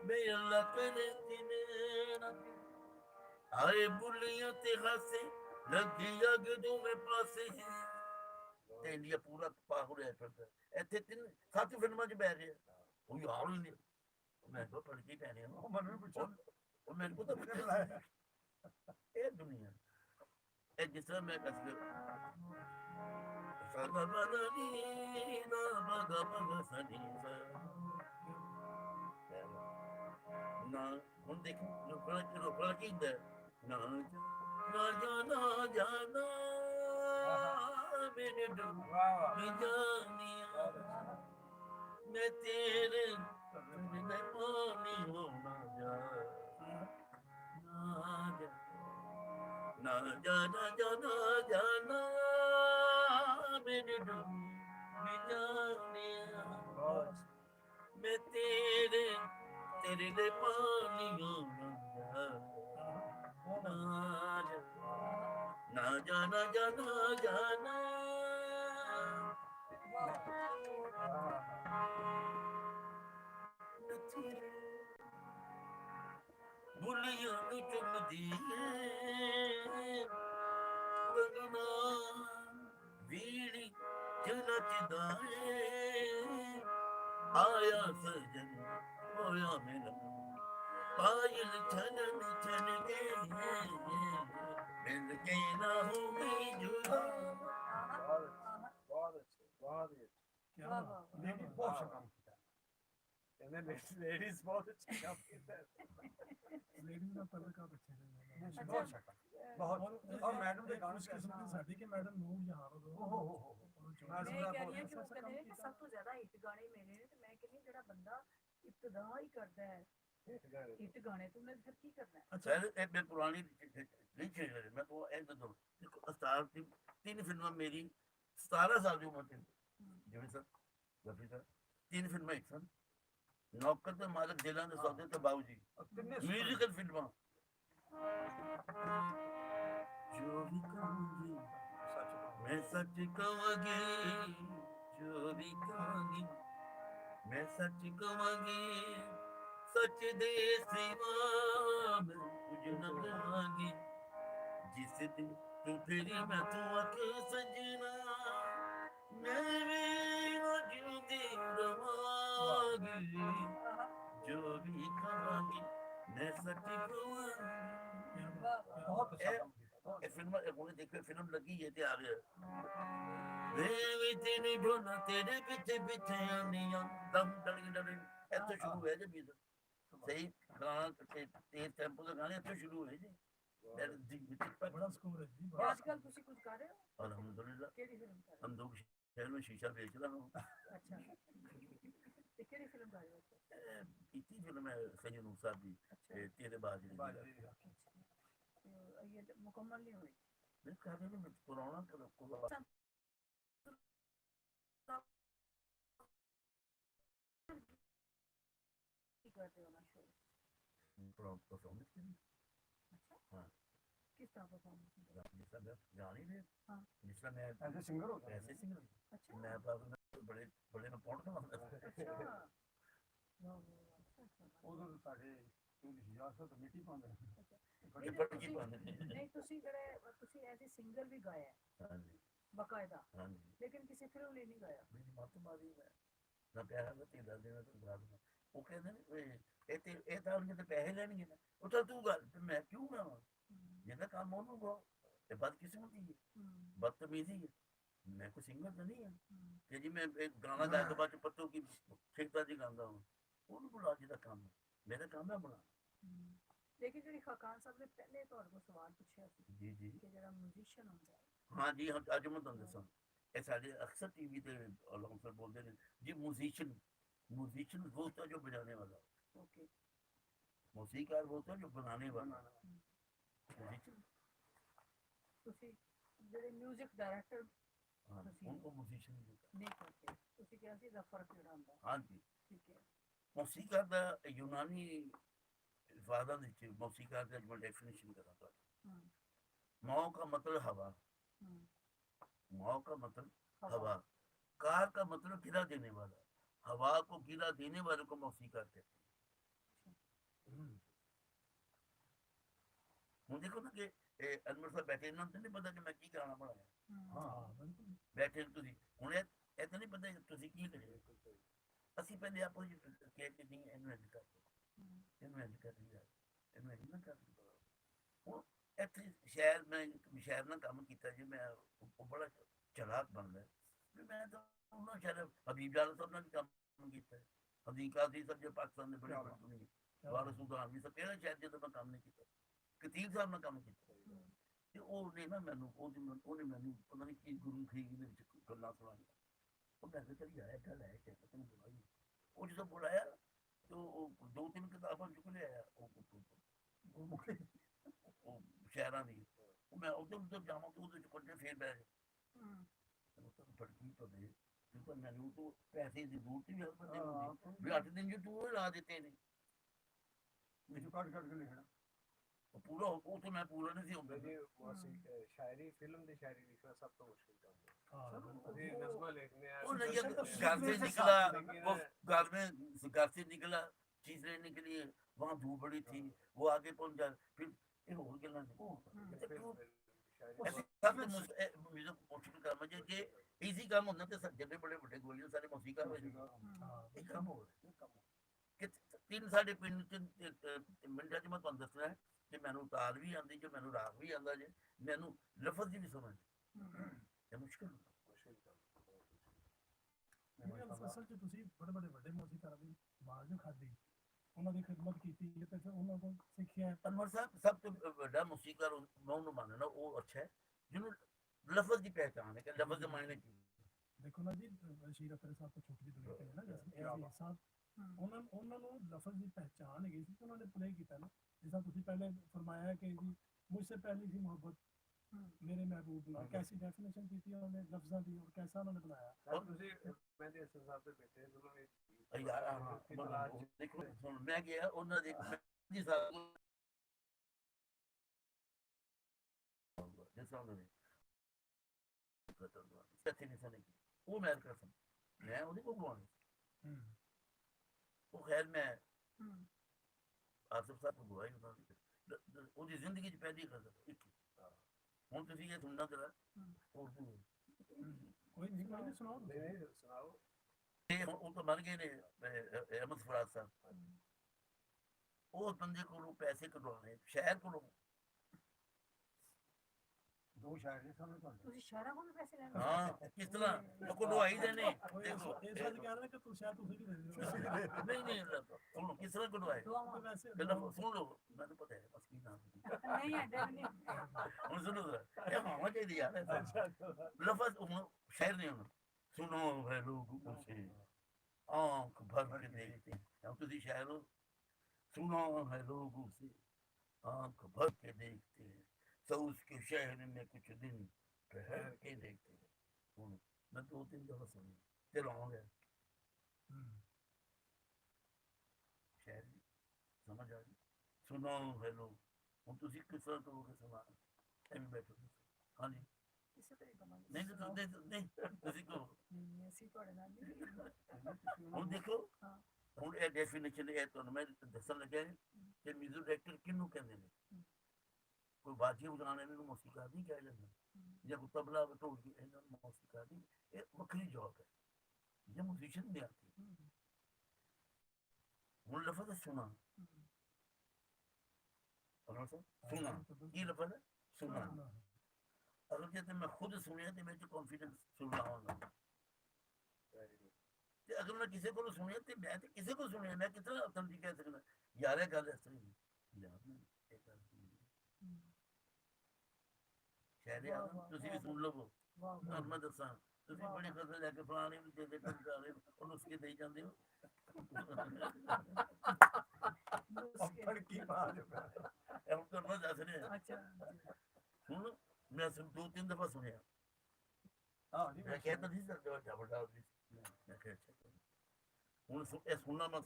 मैं अल्लाह तेरे दिन नचना आए बुलियां ते हंसे लगी अग दोवें पासे ਤੇ ਇੰਡੀਆ ਪੂਰਾ ਪਾਗਲ ਹੋਇਆ ਫਿਰਦਾ ਇੱਥੇ 7 ਫਿਲਮਾਂ 'ਚ ਬਹਿ ਗਿਆ ਉਹ ਯਾਰ ਹੀ ਨਹੀਂ ਮੈਂ ਤਾਂ ਪੜ ਕੇ ਪੈਣੇ वो मन में पूछो ਉਹ ਮੈਨੂੰ ਪਤਾ मैंने लाया ਇਹ ਦੁਨੀਆ ਇਹ ਜਿਸ ਤਰ੍ਹਾਂ ਮੈਂ ਕਸ ਸਦਾ ਬਦਨੀ ਨਾ ਬਗਾ ਬਗਾ ਸਨੀ ਨਾ ਹੁਣ ਦੇਖ ਰੋਕਣਾ ਕੀ ਹੁੰਦਾ ਨਾ ਨਾ ਜਾਣਾ ਜਾਣਾ ਮੇਰੇ ਡੁੱਬ ਜਾਨੀਆਂ ਮੈਂ ਤੇਰੇ ਬਿਨਾਂ ਪਾਣੀ ਹੋਣਾ ਜਾ ना जाना जाना जाना मेरे डूब जाने मैं तेरे लिए पानी ना जाना जाना जाना बुलियां नु चुमदी रंगना वीड़ी च नचदा आया सजन होया मेरा पायल छनन छन के मिल के ना होगी जुदा बहुत अच्छे बहुत ही अच्छे। क्या वाह, वाह, वाह। लेकिन बहुत सा काम किया कहते लेडीज बहुत अच्छे काम करते हैं। ਲੇਡੀ ਦਾ ਪੱਲੇ ਕਾ ਬੱਚੇ ਨੇ बहुत सा काम बहुत और मैडम ਦੇ ਗਾਣੇ ਇਸ ਕਿਸਮ ਦੀ ਸਾਡੀ ਕਿ ਮੈਡਮ ਨੂਰ ਜਹਾਂ ओ हो हो ਮੈਂ ਕਹਿ ਰਹੀ ਹਾਂ ਕਿ ਉਹ ਕਹਿੰਦੇ ਨੇ ਕਿ ਸਭ ਤੋਂ ਜ਼ਿਆਦਾ ਹਿੱਟ ਗਾਣੇ ਮੇਰੇ ਨੇ ਤੇ ਮੈਂ ਕਹਿੰਦੀ ਜਿਹੜਾ ਬੰਦਾ ਇਬਤਦਾ ਹੀ ਕਰਦਾ ਹੈ ਹਿੱਟ ਗਾਣੇ ਤੋਂ ਉਹਨੇ ਫਿਰ ਕੀ ਕਰਨਾ ਹੈ? ਅੱਛਾ सर एक मैं पुरानी नहीं छेड़ रहे मैं तो एक दो देखो 3 फिल्में मेरी 17 साल की उम्र थी जिम्मी सर रफी सर 3 फिल्में एक सन नौकर ते मालिक दिलां दे सौदे ते बाबूजी म्यूजिकल फिल्मां जो भी कहूंगी मैं सच कहूंगी जो भी कहूंगी मैं सच कहूंगी सच दे सिवा मैं कुछ न कहांगी जिस दिन तू तेरी मैं तू अख सजना मैं भी मौजूदी रवांगी जो भी कहांगी मैं सच कहूंगी बहुत अच्छा काम किया ये फिल्म वो देखो फिल्म लगी है ते आ गया वे वे तेरी ढोना तेरे पीछे पीछे आनियां दम डलिंग डलिंग ऐसे शुरू है जब ये सही गाना तेज टेम्पो का गाने अच्छे शुरू हुए जी ਬੜਾ ਸਕੂਰ ਹੈ ਜੀ ਅੱਜ ਕੱਲ ਤੁਸੀਂ ਕੁਝ ਕਰ ਰਹੇ ਹੋ? अल्हम्दुलिल्लाह ਕਿਹੜੀ ਫਿਲਮ ਕਰ ਰਹੇ हम लोग शहर में शीशा बेच रहा हूँ ਹੋ? ਅੱਛਾ ਤੇ ਕਿਹੜੀ ਫਿਲਮ ਕਰ ਰਹੇ ਹੋ? इतनी फिल्म है सैयद नूर साहब की ਅੱਛਾ तेरे बाजरे बाजरे ਤੇ ਇਹ ਮੁਕੰਮਲ ਨਹੀਂ ਹੋਈ। मैं कह रही हूँ पुराना परफॉर्मेंस करी अच्छा हाँ किस तरह परफॉर्मेंस जिस तरह मैं गा नहीं रहे हाँ। जिस तरह मैं ਐਜ਼ ਸਿੰਗਰ ਹੋ ਗਿਆ ऐसे सिंगर अच्छा मैं बड़े बड़े में पहुंच गया अच्छा वाह वाह अच्छा अच्छा ਉਦੋਂ ਸਾਡੇ ਸਿਆਸਤ ਮਿੱਟੀ ਪਾਉਂਦੇ नहीं, पर की ਤੁਸੀਂ- बात नहीं ਨਹੀਂ ਤੁਸੀਂ ਐਜ਼ ਅ ਸਿੰਗਰ ਵੀ ਗਾਇਆ ਹੈ हाँ जी ਬਕਾਇਦਾ हाँ जी ਲੇਕਿਨ ਕਿਸੇ ਫਿਲਮ ਲਈ ਨਹੀਂ ਗਾਇਆ ਮੇਰੀ ਮੱਤ ਮਾਰੀ ਮੈਂ ਪਿਆਰਾ ਦਾ ਧੀਦਾ ਦੇਣਾ ਤੇ ਗਾ ਦੂੰਗਾ ਉਹ ਕਹਿੰਦੇ ਨੇ ਓਏ ਇਹ ਤਾਂ ਉਹਨੇ ਤੇ ਪੈਸੇ ਲੈਣਗੇ ਨਾ ਉਹ ਤਾਂ ਤੂੰ ਗੱਲ ਤੇ ਮੈਂ ਕਿਉਂ ਗਾਵਾਂ ਜਿਹਦਾ ਕੰਮ ਉਹਨੂੰ ਗਾਓ ਇਹ ਬਦਕਿਸਮਤੀ ਹੈ ਬਦਤਮੀਜ਼ੀ ਹੈ ਮੈਂ ਕੋਈ ਸਿੰਗਰ ਤਾਂ ਨਹੀਂ ਹਾਂ ਕਿ ਜੀ ਮੈਂ ਇੱਕ ਗਾਣਾ ਗਾ ਕੇ ਬਾਅਦ ਚ ਪੱਤੋਂ ਕੀ ਠੇਕਦਾ ਜੀ ਗਾਉਂਦਾ ਹਾਂ ਉਹਨੂੰ ਬੁਲਾ ਜਿਹਦਾ ਕੰਮ ਹੈ ਮੇਰਾ ਕੰਮ ਹੈ ਬੁਲਾ ਲੇਕਿਨ ਜਿਹੜੀ ਖਾਕਾਨ ਸਾਹਿਬ ਨੇ ਪਹਿਲੇ ਤੁਹਾਡੇ ਕੋਲ ਸਵਾਲ ਪੁੱਛਿਆ ਸੀ ਜੀ ਜੀ ਕਿ ਜਿਹੜਾ ਮਿਊਜ਼ੀਸ਼ੀਅਨ ਹੁੰਦਾ ਹੈ हाँ जी हम आज मैं ਤੁਹਾਨੂੰ ਦੱਸਾਂ ਇਹ ਸਾਡੇ ਅਕਸਰ टीवी ਤੇ ਅਲਾਉਂਸਰ ਬੋਲਦੇ ਨੇ ਜੀ म्यूजिशियन वो होता है जो बजाने वाला ਓਕੇ मौसीकार वो होता है जो बनाने वाला म्यूजिशियन ਤੁਸੀਂ ਜਿਹੜੇ 뮤직 ਡਾਇਰੈक्टर हाँ मौसीकी। उनको म्यूजिशियन नहीं होता ਨਹੀਂ ਕਰਦੇ ਤੁਸੀਂ ਕਿਹਾ ਸੀ ਦਾ ਫਰਕ ਜਿਹੜਾ ਹੁੰਦਾ हाँ जी ਠੀਕ ਹੈ मौसीकार ਦਾ यूनानी ਅਲਫਾਜ਼ਾਂ ਦੇ ਵਿੱਚ ਮੌਸੀਕਾਰ ਦਾ ਮੈਂ ਡੈਫੀਨੇਸ਼ਨ ਕਰਾਂ ਤੁਹਾਨੂੰ ਹਮ मौ का मतलब हवा ਹਮ मौ का मतलब हवा कार का मतलब गिरा देने वाला हवा को गिरा देने वाले को मौसीकार कहते हैं ਹੁਣ ਦੇਖੋ ਨਾ ਕਿ ਅਨਵਰ ਸਾਹਿਬ ਬੈਠੇ ਇਹਨਾਂ ਨੂੰ ਨਹੀਂ ਪਤਾ ਕਿ ਮੈਂ ਕੀ ਗਾਣਾ ਬਣਾਇਆ ਹਾਂ ਬਿਲਕੁਲ ਬੈਠੇ ਨੂੰ ਤੁਸੀਂ ਹੁਣ ਇਹ ਤਾਂ ਨਹੀਂ ਪਤਾ ਕਿ ਤੁਸੀਂ ਕੀ ਕਰਿਆ ਅਸੀਂ ਪਹਿਲੇ ਆਪੋ ਜੀ ਕਹਿ ਕੇ ਨਹੀਂ ਇਹਨੂੰ ਇੰਝ ਕਰ ਇਹਨੂੰ ਇੰਝ ਕਰ ਲਿਆ ਇਹਨੂੰ ਇੰਝ ਨਾ ਕਰ ਹੁਣ ਇੱਥੇ ਸ਼ਹਿਰ ਨਾਲ ਕੰਮ ਕੀਤਾ ਜੀ ਮੈਂ ਉਹ ਬੜਾ ਚਲਾਕ ਬਣਦਾ ਵੀ ਮੈਂ ਤਾਂ ਉਹਨਾਂ ਸ਼ਹਿਰ ਹਬੀਬ ਜਾਲਾ ਸਾਹਿਬ ਨਾਲ ਵੀ ਕੰਮ ਕੀਤਾ ਹਦੀਕਾ ਦੀ ਸਭ ਜੋ ਪਾਕਿਸਤਾਨ ਦੇ ਬੜੇ ਬੜੇ ਵਾਰਸ ਸੁਲਤਾਨ ਵੀ ਸਭ ਕਿਹੜਾ ਸ਼ਹਿਰ ਜਦੋਂ ਮੈਂ ਕੰਮ ਨਹੀਂ ਕੀਤਾ ਕਤੀਬ ਸਾਹਿਬ ਨਾਲ ਕੰਮ ਕੀਤਾ ਤੇ ਉਹਨੇ ਨਾ ਮੈਨੂੰ ਉਹਨੇ ਮੈਨੂੰ ਪਤਾ ਨਹੀਂ ਕੀ ਗੁਰੂ ਖੀਰ ਦੇ ਵਿੱਚ ਗੱਲਾਂ ਸੁਣਾਈਆਂ ਉਹ ਮੈਂ ਕਿਹਾ ਚਲੀ ਆਇਆ ਗੱਲ ਹੈ ਕਿ ਤੈਨੂੰ ਬੁਲਾਈ ਉਹ ਜਦੋਂ ਬੁਲਾਇਆ ਤੇ ਉਹ ਦੋ ਤਿੰਨ ਕਿਤਾਬਾਂ ਚੁੱਕ ਲਿਆਇਆ ਉਹ ਸ਼ਹਿਰਾਂ ਦੀ ਉਹ ਮੈਂ ਉਧਰ ਜਾਵਾਂ ਤੇ ਉਹਦੇ ਚ ਕੱਢੇ ਫੇਰ ਬਹਿ ਉਹ ਤਾਂ ਫੜਕੀ ਪਵੇ ਤੂੰ ਤਾਂ ਮੈਨੂੰ ਤੋਂ ਪੈਸੇ ਦੀ ਜ਼ਰੂਰਤ ਵੀ ਹੈ ਵੀ 8 ਦਿਨ ਜੋ ਤੂੰ ਲਾ ਦਿੱਤੇ ਨੇ ਮੈਨੂੰ ਕੱਢ ਕੇ ਲਿਖਣਾ ਪੂਰਾ ਉਹ ਤਾਂ ਮੈਂ ਪੂਰਾ ਨਹੀਂ ਸੀ ਹੁੰਦਾ ਜੀ ਸ਼ਾਇਰੀ ਫਿਲਮ ਦੀ ਸ਼ਾਇਰੀ ਲਿਖਣਾ ਸਭ ਤੋਂ ਮੁਸ਼ਕਿਲ ਕੰਮ ਹੈ ਹਾਂ ਅਸੀਂ ਨਜ਼ਮਾਂ ਲਿਖਦੇ ਆ वो नहीं घर से निकला वो घर से निकला चीज लेने के लिए वहाँ धूप बड़ी थी वो आगे पहुंच जा फिर और गल्लां म्यूजिक मुश्किल काम है जे इजी काम होंदा ते जिन्ने बड़े बड़े गोलियां सारे मौसीकार हो जांदे एक काम हो कि 3-3.5 मिनट ਚ ਮੈਂ ਤੁਹਾਨੂੰ ਦੱਸਣਾ ਹੈ ਕਿ ਮੈਨੂੰ ਤਾਲ ਵੀ ਆਉਂਦੀ ਜੇ ਮੈਨੂੰ ਰਾਗ ਵੀ ਆਉਂਦਾ ਜੇ ਮੈਨੂੰ ਲਫ਼ਜ਼ ਦੀ ਵੀ ਸਮਝ ਇਹ ਮੁਸ਼ਕਿਲ ਅਸਲ ਚ ਤੁਸੀਂ ਬੜੇ ਬੜੇ ਵੱਡੇ ਮੌਸੀਕਾਰਾਂ ਦੀ ਆਵਾਜ਼ ਨੂੰ ਖਾਦੀ ਉਹਨਾਂ ਦੀ ਖਿਦਮਤ ਕੀਤੀ ਹੈ ਤੇ ਫਿਰ ਉਹਨਾਂ ਕੋਲ ਸਿੱਖਿਆ ਹੈ। ਅਨਵਰ ਸਾਹਿਬ ਸਭ ਤੋਂ ਵੱਡਾ ਮੌਸੀਕਾਰ ਮੈਂ ਉਹਨੂੰ ਮੰਨਣਾ ਉਹ ਅੱਛਾ ਹੈ ਜਿਹਨੂੰ ਲਫ਼ਜ਼ ਦੀ ਪਹਿਚਾਣ ਹੈ ਕਿ ਲਫ਼ਜ਼ ਦੇ ਮਾਇਨੇ ਕੀ ਦੇਖੋ ਨਾ ਜੀ ਸ਼ੀਰ ਅਖਤਰ ਸਾਹਿਬ ਤੋਂ ਛੋਟੀ ਜਿਹੀ ਦੁਨੀਆ ਤੇ ਹੈ ਨਾ ਜੈਸੇ ਸਾਹਿਬ ਉਹਨਾਂ ਨੂੰ ਲਫ਼ਜ਼ ਦੀ ਪਹਿਚਾਣ ਹੈਗੀ ਸੀ ਉਹਨਾਂ ਨੇ ਪਲੇ ਕੀਤਾ ਨਾ ਜਿਸ ਤਰ੍ਹਾਂ ਤੁਸੀਂ ਪਹਿਲੇ ਫਰਮਾਇਆ ਕਿ ਜੀ ਮੁਝਸੇ ਪਹਿਲੀ ਸੀ ਮੁਹੱਬਤ ਮੇਰੇ ਮਹਿਬੂਬ ਨਾਲ ਕੈਸੀ ਡੈਫੀਨੇਸ਼ਨ ਕੀਤੀ ਉਹਨੇ ਲਫ਼ਜ਼ਾਂ ਦੀ ਔਰ ਕੈਸਾ ਉਹਨਾਂ ਨੇ ਬਣਾਇਆ ਤੁਸੀਂ ਮੈਂ ਦੇ ਸਾਹਿਬ ਦੇ ਬੇਟੇ ਦੋਨੋਂ ਯਾਰ ਦੇਖੋ ਹੁਣ ਮੈਂ ਗਿਆ ਉਹਨਾਂ ਦੇ ਜੀ ਸਾਹਿਬ ਜਿਸ ਤਰ੍ਹਾਂ ਦੇ ਸੱਚੀ ਨਹੀਂ ਸਨੇ ਉਹ ਮੈਂ ਕਸਮ ਮੈਂ ਉਹਦੇ ਕੋਲ ਗਵਾਉਣੀ ਉਹ ਖੈਰ ਮੈਂ ਆਸਿਫ ਸਾਹਿਬ ਨੂੰ ਗਵਾਈ ਉਹਨਾਂ ਦੀ ਉਹਦੀ ਜ਼ਿੰਦਗੀ ਚ ਪਹਿਲੀ ਕਸਮ ਇੱਕ ਹੁਣ ਤੁਸੀਂ ਇਹ ਸੁਣਨਾ ਜਰਾ ਉਰਦੂ ਕੋਈ ਨਹੀਂ ਸੁਣਾਓ ਨਹੀਂ ਸੁਣਾਓ ਇਹ ਉਹ ਤਾਂ ਮਰ ਗਏ ਨੇ ਅਹਿਮਦ ਫਰਾਜ਼ ਸਾਹਿਬ ਉਹ ਬੰਦੇ ਕੋਲੋਂ ਪੈਸੇ ਕਢਵਾਉਣੇ ਸ਼ਹਿਰ ਕੋਲੋਂ ਦੋ ਸ਼ਾਇਰ ਨੇ ਸਾਹਮਣੇ ਤੁਹਾਨੂੰ ਤੁਸੀਂ ਸ਼ਹਿਰਾਂ ਕੋਲ ਪੈਸੇ ਲੈਣੇ ਹਾਂ ਕਿਸ ਤਰ੍ਹਾਂ ਕਢਵਾਈ ਦੇ ਨੇ ਦੇਖੋ ਇਹ ਸੱਚ ਕਹਿ ਰਹੇ ਕਿ ਤੁਸੀਂ ਤੁਸੀਂ ਵੀ ਦੇ ਦਿਓ ਨਹੀਂ ਸੁਣੋ ਕਿਸ ਤਰ੍ਹਾਂ ਕਢਵਾਏ ਵੈਸੇ ਪਹਿਲਾਂ ਸੁਣ ਲਓ ਮੈਨੂੰ ਪਤਾ ਹੈ ਬਸ ਕੀ ਨਾਮ ਨਹੀਂ ਐਡਾ ਨਹੀਂ ਹੁਣ ਸੁਣੋ ਜ਼ਰਾ ਇਹ ਹੋਣਾ ਚਾਹੀਦਾ ਯਾਰ ਲਫ਼ਜ਼ ਸ਼ਾਇਰ ਨਹੀਂ ਹੋਣਾ सुनो है लोगों से आंख भर के देखते हैं हम तो शायर हो सुनो है लोगों से आंख भर के देखते हैं सऊस के शहर में कुछ दिन ठहर के देखते हैं मैं 2-3 दफा सुनी ते रॉन्ग है शायर समझ आ गई ਸੁਣਾਓ ਹੈਲੋ ਹੁਣ ਤੁਸੀਂ ਕਿਸ ਤਰ੍ਹਾਂ ਕਰੋਗੇ ਸੁਣਾ ਐਵੇਂ ਬੈਠੋ ਹਾਂਜੀ ਇਸੇ ਤਰ੍ਹਾਂ ਹੀ ਕਵਾਂਗੇ ਨਹੀਂ ਤੁਸੀਂ ਕਹੋ ਨਹੀਂ ਅਸੀਂ ਤੁਹਾਡੇ ਨਾਲ ਨਹੀਂ ਹੁਣ ਦੇਖੋ ਹਾਂ। ਹੁਣ ਇਹ ਡੈਫੀਨੇਸ਼ਨ ਇਹ ਤੁਹਾਨੂੰ ਮੈਂ ਦੱਸਣ ਲੱਗਿਆ ਕਿ ਮਿਊਜ਼ਿਕ ਡਾਇਰੈਕਟਰ ਕਿਹਨੂੰ ਕਹਿੰਦੇ ਨੇ ਕੋਈ ਬਾਜੀ ਵਜਾਉਣ ਇਹਨਾਂ ਨੂੰ ਮੌਸੀਕਾਰ ਨਹੀਂ ਕਿਹਾ ਜਾਂਦਾ ਜਾਂ ਕੋਈ ਤਬਲਾ ਢੋਲਕੀ ਇਹਨਾਂ ਨੂੰ ਮੌਸੀਕਾਰ ਨਹੀਂ ਇਹ ਵੱਖਰੀ ਜੌਬ ਹੈ ये म्यूजिशियन में आती है वो लफ्ज है सुना सुना ये लफ्ज है सुना अगर कहते मैं खुद सुनिया तो मेरे कॉन्फिडेंस सुनना होगा ते अगर मैं किसी को सुनिया तो मैं तो किसी को सुनिया मैं कितना ऑथेंटिक कह सकता यार ये गल इस तरह यार मैं एक गल शायद ਤੁਸੀਂ ਵੀ ਸੁਣ ਲਵੋ ਤੁਹਾਨੂੰ ਮੈਂ ਦੱਸਾਂ ਤੁਸੀਂ ਬੜੀ ਖਬਰ ਲੈ ਕੇ ਫਲਾਣੇ ਨੂੰ ਦੇ ਦੇ ਕਰ ਰਹੇ ਉਹਨੂੰ ਉਸਕੇ ਦੇਈ ਜਾਂਦੇ ਹੋ ਫੜਕੀ ਪਾ ਜੋ ਇਹ ਹੁਣ ਤੁਹਾਨੂੰ ਦੱਸ ਰਿਹਾ ਅੱਛਾ ਹੁਣ ਮੈਂ ਸਿਰ 2-3 ਦਫਾ ਸੁਣਿਆ ਹਾਂ ਜੀ ਮੈਂ ਕਹਿੰਦਾ ਨਹੀਂ ਸਕਦਾ ਜਬੜਾ ਵੀ ਮੈਂ ਕਿਹਾ ਅੱਛਾ ਹੁਣ ਇਹ ਸੁਣਨਾ ਮਤ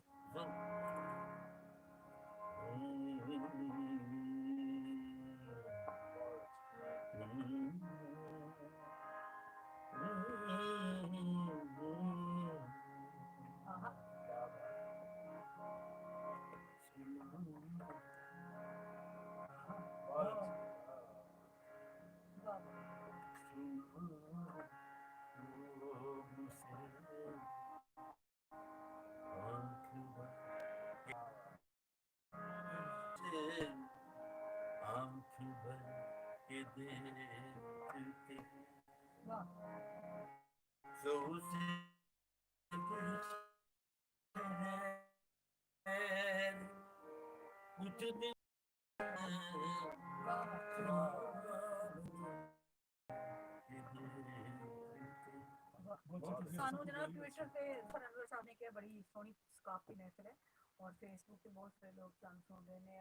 ਸਾਨੂੰ ਜਨਾਬ ਟਵਿੱਟਰ ਤੇ ਸਰਨਵਰ ਸਾਹਿਬ ਨੇ ਕਿਹਾ ਬੜੀ ਸੋਹਣੀ ਸਕਾਫੀ ਨੈਚਰ ਹੈ ਔਰ ਫੇਸਬੁੱਕ ਤੇ ਬਹੁਤ ਸਾਰੇ ਲੋਕ ਸਾਨੂੰ ਸੁਣਦੇ ਨੇ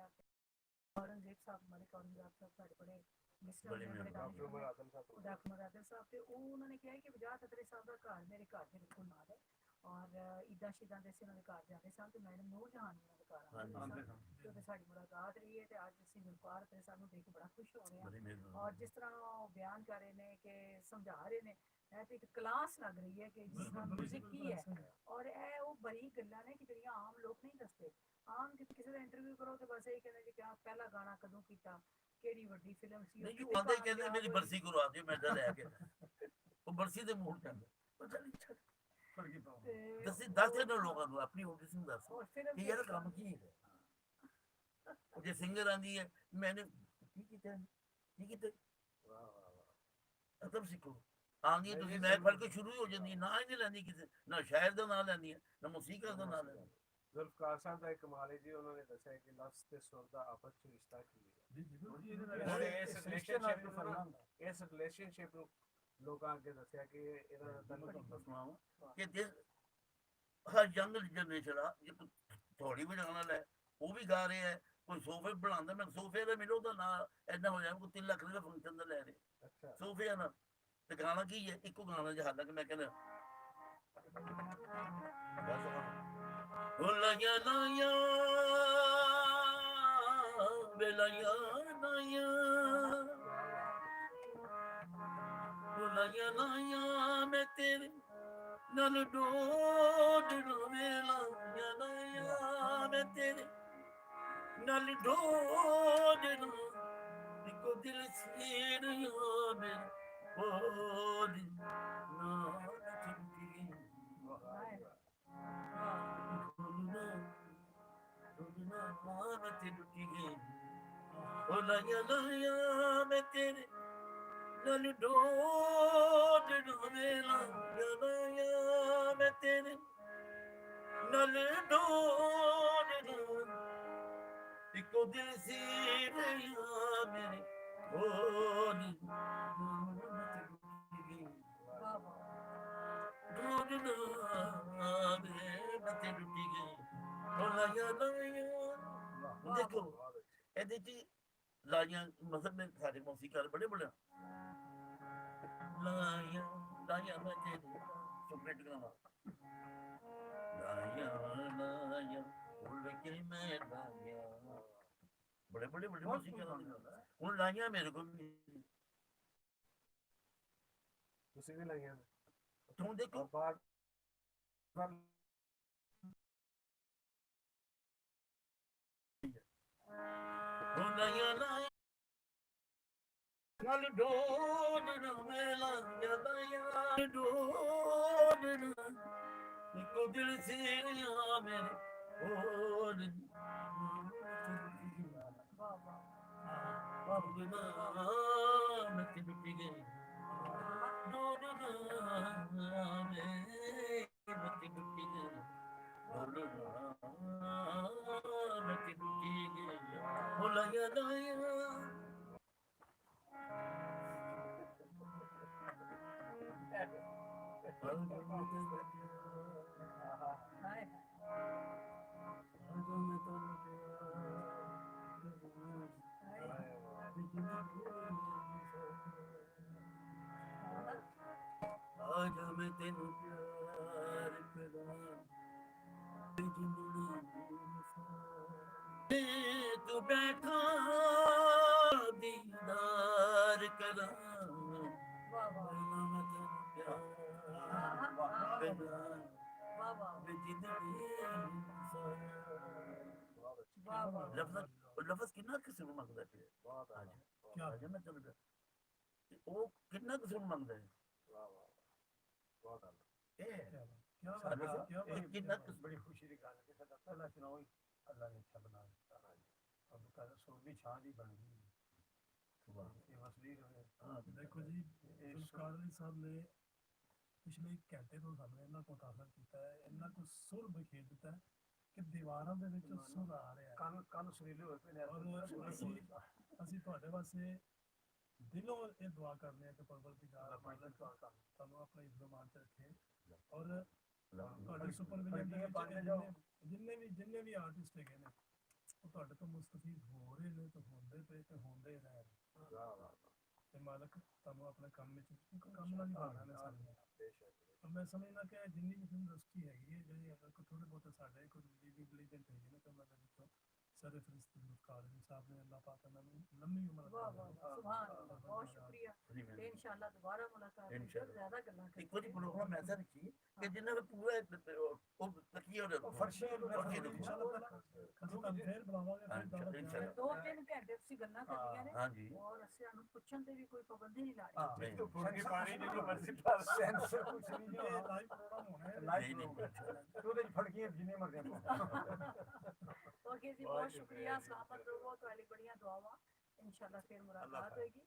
ਔਰੰਗਜ਼ੇਬ ਸਾਹਿਬ ਮਲਿਕ ਔਰੰਗਜ਼ੇਬ ਸਾਹਿਬ ਸਾਡੇ ਬੜੇ ਮਿਸਟਰ ਨੇ ਬੜੇ ਡਾਕਟਰ ਮੁਰਾਦਲ ਸਾਹਿਬ ਤੇ ਉਹ ਉਹਨਾਂ ਨੇ ਕਿਹਾ ਕਿ ਵਜਾਤ ਅਤਰੇ ਸਾਹਿਬ ਦਾ ਘਰ ਮੇਰੇ ਘਰ ਦੇ ਬਿਲਕੁਲ ਨਾਲ ਹੈ ਔਰ ਇੱਦਾਂ ਸ਼ੀਦਾਂ ਦੇ ਅਸੀਂ ਉਹਨਾਂ ਦੇ ਘਰ ਜਾਂਦੇ ਸਨ ਤੇ ਮੈਡਮ ਨੂਰ ਜਹਾਨ ਉਹਨਾਂ ਦੇ ਘਰ ਆਉਂਦੇ ਸਨ ਤੇ ਉਹਦੇ ਸਾਡੀ ਮੁਲਾਕਾਤ ਰਹੀ ਹੈ ਤੇ ਅੱਜ ਅਸੀਂ ਗੁਲਕਾਰ ਤੇ ਸਾਨੂੰ ਦੇਖ ਕੇ ਬੜਾ ਖੁਸ਼ ਹੋ ਰਹੇ ਹਾਂ ਔਰ ਜਿਸ ਤਰ੍ਹਾਂ ਉਹ ਬਿਆਨ ਕਰ ਰਹੇ ਨੇ ਕਿ ਸਮਝਾ ਰਹੇ ਨੇ ਇਹ ਤੇ ਇੱਕ ਕਲਾਸ ਲੱਗ ਰਹੀ ਹੈ ਕਿ ਜਿਸ ਤਰ੍ਹਾਂ ਮਿਊਜ਼ਿਕ ਕੀ ਹੈ ਔਰ ਇਹ ਉਹ ਬੜੀ ਗੱਲਾਂ ਨੇ ਕਿ ਜਿਹੜੀਆਂ ਆਮ ਲੋਕ ਨਹੀਂ ਦੱਸਦੇ ਆਮ ਕਿਸੇ ਦਾ ਇੰਟਰਵਿਊ ਕਰੋ ਤੇ ਬਸ ਇਹ ਕਹਿੰਦੇ ਜੀ ਕਿ ਪਹਿਲਾ ਗਾਣਾ ਕਦੋਂ ਕੀਤਾ ਕਿਹੜੀ ਵੱਡੀ ਫਿਲਮ ਸੀ ਨਹੀਂ ਆਂਦੇ ਕਹਿੰਦੇ ਮੇਰੀ ਬਰਸੀ ਕਰਵਾ ਦਿਓ ਮੈਂ ਤਾਂ ਲੈ ਕੇ ਉਹ ਬਰਸੀ ਦੇ ਮੂਡ ਤੇ ਪਤਾ ਨਹੀਂ ਛੱਡ ਫੜਕੀ ਪਾ ਦੱਸ ਦੇ ਲੋਕਾਂ ਨੂੰ ਆਪਣੀ ਆਡੀਸ਼ਨ ਦੱਸ ਕਿ ਯਾਰ ਕੰਮ ਕੀ ਹੈ ਜੇ ਸਿੰਗਰ ਆਂਦੀ ਹੈ ਮੈंने ਕੀ ਕੀਤਾ ਅਦਬ ਸਿੱਖੋ ਆਂਦੀ ਤੁਸੀਂ ਮੈਂ ਫੜ ਕੇ ਸ਼ੁਰੂ ਹੀ ਹੋ ਜਾਂਦੀ ਨਾ ਹੀ ਨਹੀਂ ਲੈਂਦੀ ਕਿਸੇ ਨਾ ਸ਼ਾਇਰ ਦਾ ਨਾਂ ਲੈਂਦੀ ਹੈ ਨਾ ਮੌਸੀਕਰ ਦਾ ਨਾਂ ਲੈਂਦੀ ਜ਼ੁਲਫਕਾਰ ਸਾਹਿਬ ਦਾ ਇੱਕ ਕਮਾਲ ਹੈ ਜੀ ਉਹਨਾਂ ਨੇ ਦੱਸਿਆ ਕਿ ਲਫ਼ਜ਼ ਤੇ ਸੁਰ ਦਾ ਆਪਸ ਵਿੱਚ ਰਿਸ਼ਤਾ ਕੀ ਹੈ ਜੀ ਜ਼ਰੂਰ ਜੀ ਇਸ ਰਿਲੇਸ਼ਨਸ਼ਿਪ ਨੂੰ ਲੋਕਾਂ ਅੱਗੇ ਦੱਸਿਆ ਕਿ ਇਹਦਾ ਤਾਲੁਕ ਕਿ ਜਿਸ ਹਰ ਯੰਗ ਜਨਰੇਸ਼ਨ ਆ ਜੇ ਥੋੜੀ ਵਜਾਉਣ ਵਾਲਾ ਹੈ ਉਹ ਵੀ ਗਾ ਰਿਹਾ ਹੈ ਕੋਈ ਸੋਫੇ ਬਣਾਉਂਦਾ ਮੈਂ ਸੋਫੇ ਦਾ ਮਿਲੋ ਦਾ ਨਾਂ ਐਦਾਂ ਹੋ ਜਾਣਾ ਕੋਈ 3 ਲੱਖ ਦਾ ਫੰਕਸ਼ਨ ਦਾ ਲੈ ਰਹੇ ਅੱਛਾ ਸੋਫੇ ਨਾਲ ਤੇ ਗਾਣਾ ਕੀ ਹੈ ਇੱਕੋ ਗਾਣਾ ਜਿਹਾ ਹਾਲਾਂਕਿ ਮੈਂ ਕਹਿੰਦਾ ਲਾਇਆ ਲਾਇਆ ਬੇਲਾਇਆ ਲਾਇਆ ਲਾਇਆ ਲਾਇਆ ਮੈਂ ਤੇਰੇ ਨਾਲ ਡੋਡ ਰਵੇਲਾ ਲਾਇਆ ਮੈਂ ਤੇਰੇ ਨਾਲ ਡੋਡ ਇੱਕੋ ਦਿਲ ਸੀਰ ਮੇਰੇ ਹੋਲੀ ਨਾ ਚਿੰਤੀ ਉਹ ਲਾਇਆ ਲਾਇਆ ਮੈਂ ਤੇਰੇ ਨਾਲ ਡੋਡ ਰਵੇਲਾ ਲਾਇਆ ਮੈਂ ਤੇਰੇ ਨਾਲ ਡੋਡ ਇੱਕੋ ਦਿਲ ਸੀ ਰਿਹਾ ਮੇਰੇ ਹੋਲੀ ਡੋਡ ਨਾ ਮੇਰੇ ਮਤੇ ਟੁੱਟੀ ਗਈ ਉਹ ਲਾਇਆ ਲਾਇਆ ਦੇਖੋ ਇਹਦੇ ਚ ਲਾਈਆਂ ਮਤਲਬ ਮੈਂ ਸਾਡੇ ਮੌਸੀਕਾਰ ਬੜੇ ਬੜੇ ਲਾਇਆ ਲਾਇਆ ਮੈਂ ਤੇਰੇ ਸੁਪਨੇ ਟਿਕਾਣਾ ਲਾਇਆ ਲਾਇਆ ਭੁੱਲ ਕੇ ਮੈਂ ਲਾਇਆ ਬੜੇ ਬੜੇ ਬਹੁਤ ਮੌਸੀਕੀਆਂ ਕੁਝ ਲਾਉਂਦੇ ਹੁਣ ਲਾਈਆਂ ਮੇਰੇ ਕੋਲ ਵੀ। ਤੁਸੀਂ ਵੀ ਲਾਈਆਂ ਨੇ ਤੂੰ ਦੇਖੋ ਔਰ ਬਾਹਰ ਹੁਣ ਲਾਈਆਂ ਲਾਈਆਂ ਨਾਲ ਡੋਲ ਮੇਲਾ ਯਦਾਇਆ ਡੋਲ ਨਿਕੋ ਦਿਲ ਸੀਰੀਆਂ ਮੇਰੇ ਓਲ ਵਾਹ ਵਾਹ ਮੈਂ ਤੇ ਮਿੱਟੀ ਗਈ ਡੋਲ ਮੈਂ ਤੇ ਮਿੱਟੀ ਗਈ ਡੋਲ ਮੈਂ ਤੇ ਮਿੱਟੀ ਗਈ ਹੋ ਲਾਇਆ ਲਾਇਆ ਹਾਏ ਆਜਾ ਮੈਂ ਤੈਨੂੰ ਪਿਆਰ ਕਰਾਂ ਤੂੰ ਬੈਠਾ ਦੀਦਾਰ ਕਰਾਂ ਵਾਹ ਵਾਹ ਮੈਂ ਤੈਨੂੰ ਪਿਆਰ ਕਰਾਂ ਵਾਹ ਵਾਹ ਵਾਹ ਵਾਹ ਲਫ਼ਜ਼ ਕਿੰਨਾ ਕਿਸਮ ਮੰਗਦਾ ਪਿਆ ਬਹੁਤ ਆ ਕੀ ਅੱਜ ਮੈਂ ਤੈਨੂੰ ਉਹ ਕਿੰਨਾ ਕਿਸਮ ਮੰਗਦਾ ਹੈ ਵਾਹ ਵਾਹ ਬਹੁਤ ਆ ਇਹ क्या सादा बात सा- क्या ਇਹ बात ਕਿੰਨਾ ਕੁ ਬੜੀ ਖੁਸ਼ੀ ਦੀ ਗੱਲ ਹੈ ਕਿ ਸਾਡਾ ਪਹਿਲਾ ਚੁਣਾਵ ਹੀ ਅੱਲਾ ਨੇ ਅੱਛਾ ਬਣਾ ਦਿੱਤਾ ਅਬ ਕੱਲ ਸੋਨੀ ਛਾਂ ਦੀ ਬਣ ਗਈ ਇਹ ਮਸਲੀ ਹੋਏ ਹਾਂ देखो जी जुल्फकार अली साहब ने ਪਿਛਲੇ ਇੱਕ ਘੰਟੇ ਤੋਂ ਸਾਨੂੰ ਇੰਨਾ ਕੁ ਮੁਤਾਸਰ ਕੀਤਾ ਹੈ, ਇੰਨਾ ਕੁ ਸੁਰ ਬਖੇਰ ਦਿੱਤਾ ਹੈ ਕਿ ਦੀਵਾਰਾਂ ਦੇ ਵਿੱਚ ਸੁਰ ਆ ਰਿਹਾ ਹੈ। ਕੰਨ ਸੁਰੀਲੇ ਹੋਏ ਪਏ ਨੇ ਔਰ ਅਸੀਂ ਤੁਹਾਡੇ ਵਾਸਤੇ ਦਿਲੋਂ ਇਹ ਦੁਆ ਕਰਨੇ ਆ ਕਿ ਪਰਵਰਦੀਗਾਰ ਮਾਲਕ ਤੁਹਾਨੂੰ ਆਪਣੇ ਇਜ਼ਮਾਨ ਚ ਰੱਖੇ ਔਰ ਤੁਹਾਡੇ ਸੁਪਰ ਜਿੰਨੇ ਵੀ ਆਰਟਿਸਟ ਹੈਗੇ ਨੇ ਉਹ ਤੁਹਾਡੇ ਤੋਂ ਮੁਸਤਫੀਦ ਹੋ ਰਹੇ ਨੇ ਤੇ ਹੁੰਦੇ ਪਏ ਤੇ ਹੁੰਦੇ ਰਹਿਣ ਵਾਹ ਵਾਹ ਤੇ ਮਾਲਕ ਤੁਹਾਨੂੰ ਆਪਣੇ ਕੰਮ ਵਿੱਚ ਕੰਮ ਨਾਲ ਹੀ ਬਾਣਾ ਨੇ ਸਾਨੂੰ ਤਾਂ ਮੈਂ ਸਮਝਦਾ ਕਿ ਜਿੰਨੀ ਵੀ ਇੰਡਸਟਰੀ ਹੈਗੀ ਹੈ ਜਿਹੜੀ ਅਗਰ ਕੋਈ ਥੋੜੇ ਬਹੁਤੇ ਸਾਡੇ ਕੋਈ ਲੀਵਿੰਗ ਲੀਜੈਂਡ ਹੈਗੇ ਨੇ ਤਾਂ ਉਹਨਾਂ ਦੇ ਵਿੱਚੋਂ ਸਾਰੇ ਫਰਿਸ਼ਤ ਜ਼ੁਲਫਕਾਰ ਅਲੀ ਸਾਹਿਬ ਨੇ ਅੱਲਾਹ ਪਾਕ ਇਹਨਾਂ ਨੂੰ ਲੰਮੀ ਉਮਰ ਵਾਹ ਵਾਹ ਸੁਭਾਨ ਅੱਲਾਹ ਬਹੁਤ ਸ਼ੁਕਰੀਆ ਤੇ ਇਨਸ਼ਾਅੱਲਾ ਦੁਬਾਰਾ ਮੁਲਾਕਾਤ ਹੋਏਗੀ इंशाअल्लाह। ਜ਼ਿਆਦਾ ਗੱਲਾਂ ਇੱਕ ਵਾਰੀ ਪ੍ਰੋਗਰਾਮ ਐਸਾ ਰੱਖੀ ਕਿ ਜਿੰਨਾ ਵਿੱਚ ਪੂਰਾ ਉਹ ਤਕੀਆ ਉਹ ਫਰਸ਼ੀ ਇੰਸ਼ਾਅੱਲਾ ਅਸੀਂ ਤੁਹਾਨੂੰ ਫੇਰ ਬੁਲਾਵਾਂਗੇ ਫਿਰ ਦਾਵਤ इंशाअल्लाह। ਦੇਵਾਂਗੇ। 2-3 ਘੰਟੇ ਤੁਸੀਂ ਗੱਲਾਂ ਕਰਨੀਆਂ ਨੇ ਹਾਂਜੀ ਔਰ ਅਸੀਂ ਸਾਨੂੰ ਪੁੱਛਣ ਤੇ ਵੀ ਕੋਈ ਪਾਬੰਦੀ ਨਹੀਂ ਲਾਣੀ ਨਹੀਂ, तो फुर्गी पानी जिन्हों मर्जी सेंसर कुछ नहीं ਇਹ जो ਲਾਈਵ ਪ੍ਰੋਗਰਾਮ ਹੋਣਾ ਹੈ लाइव नहीं, प्रोग्राम तो ਉਹਦੇ ਫੜਕੀਆਂ ਜਿੰਨੇ ਮਰਜ਼ੀ ओके जी बहुत शुक्रिया सलामत रहो, ਤੁਹਾਡੀ ਬੜੀਆਂ ਦੁਆਵਾਂ इंशाल्लाह फिर मुलाकात होगी